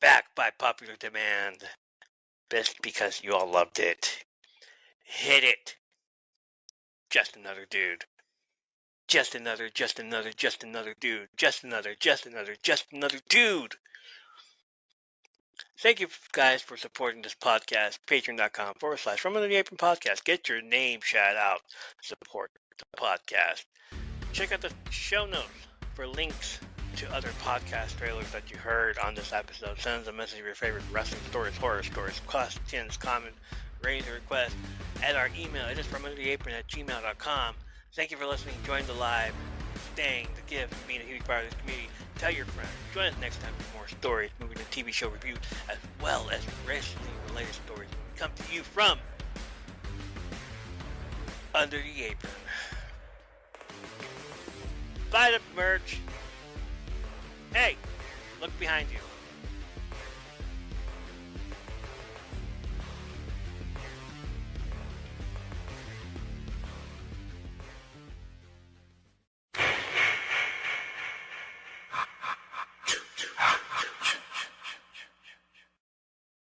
back by popular demand, best because you all loved it. Hit it. Just another dude. Just another dude. Just another dude. Thank you guys for supporting this podcast. Patreon.com/From Under the Apron Podcast. Get your name shout out. Support the podcast. Check out the show notes for links to other podcast trailers that you heard on this episode. Send us a message of your favorite wrestling stories, horror stories, questions, comments, raise a request at our email. It is fromundertheapron@gmail.com. Thank you for listening. Join the live, staying, the gift, being a huge part of this community. Tell your friends. Join us next time for more stories, movie and TV show reviews, as well as wrestling-related stories. We come to you from Under the Apron. Buy the merch. Hey, look behind you.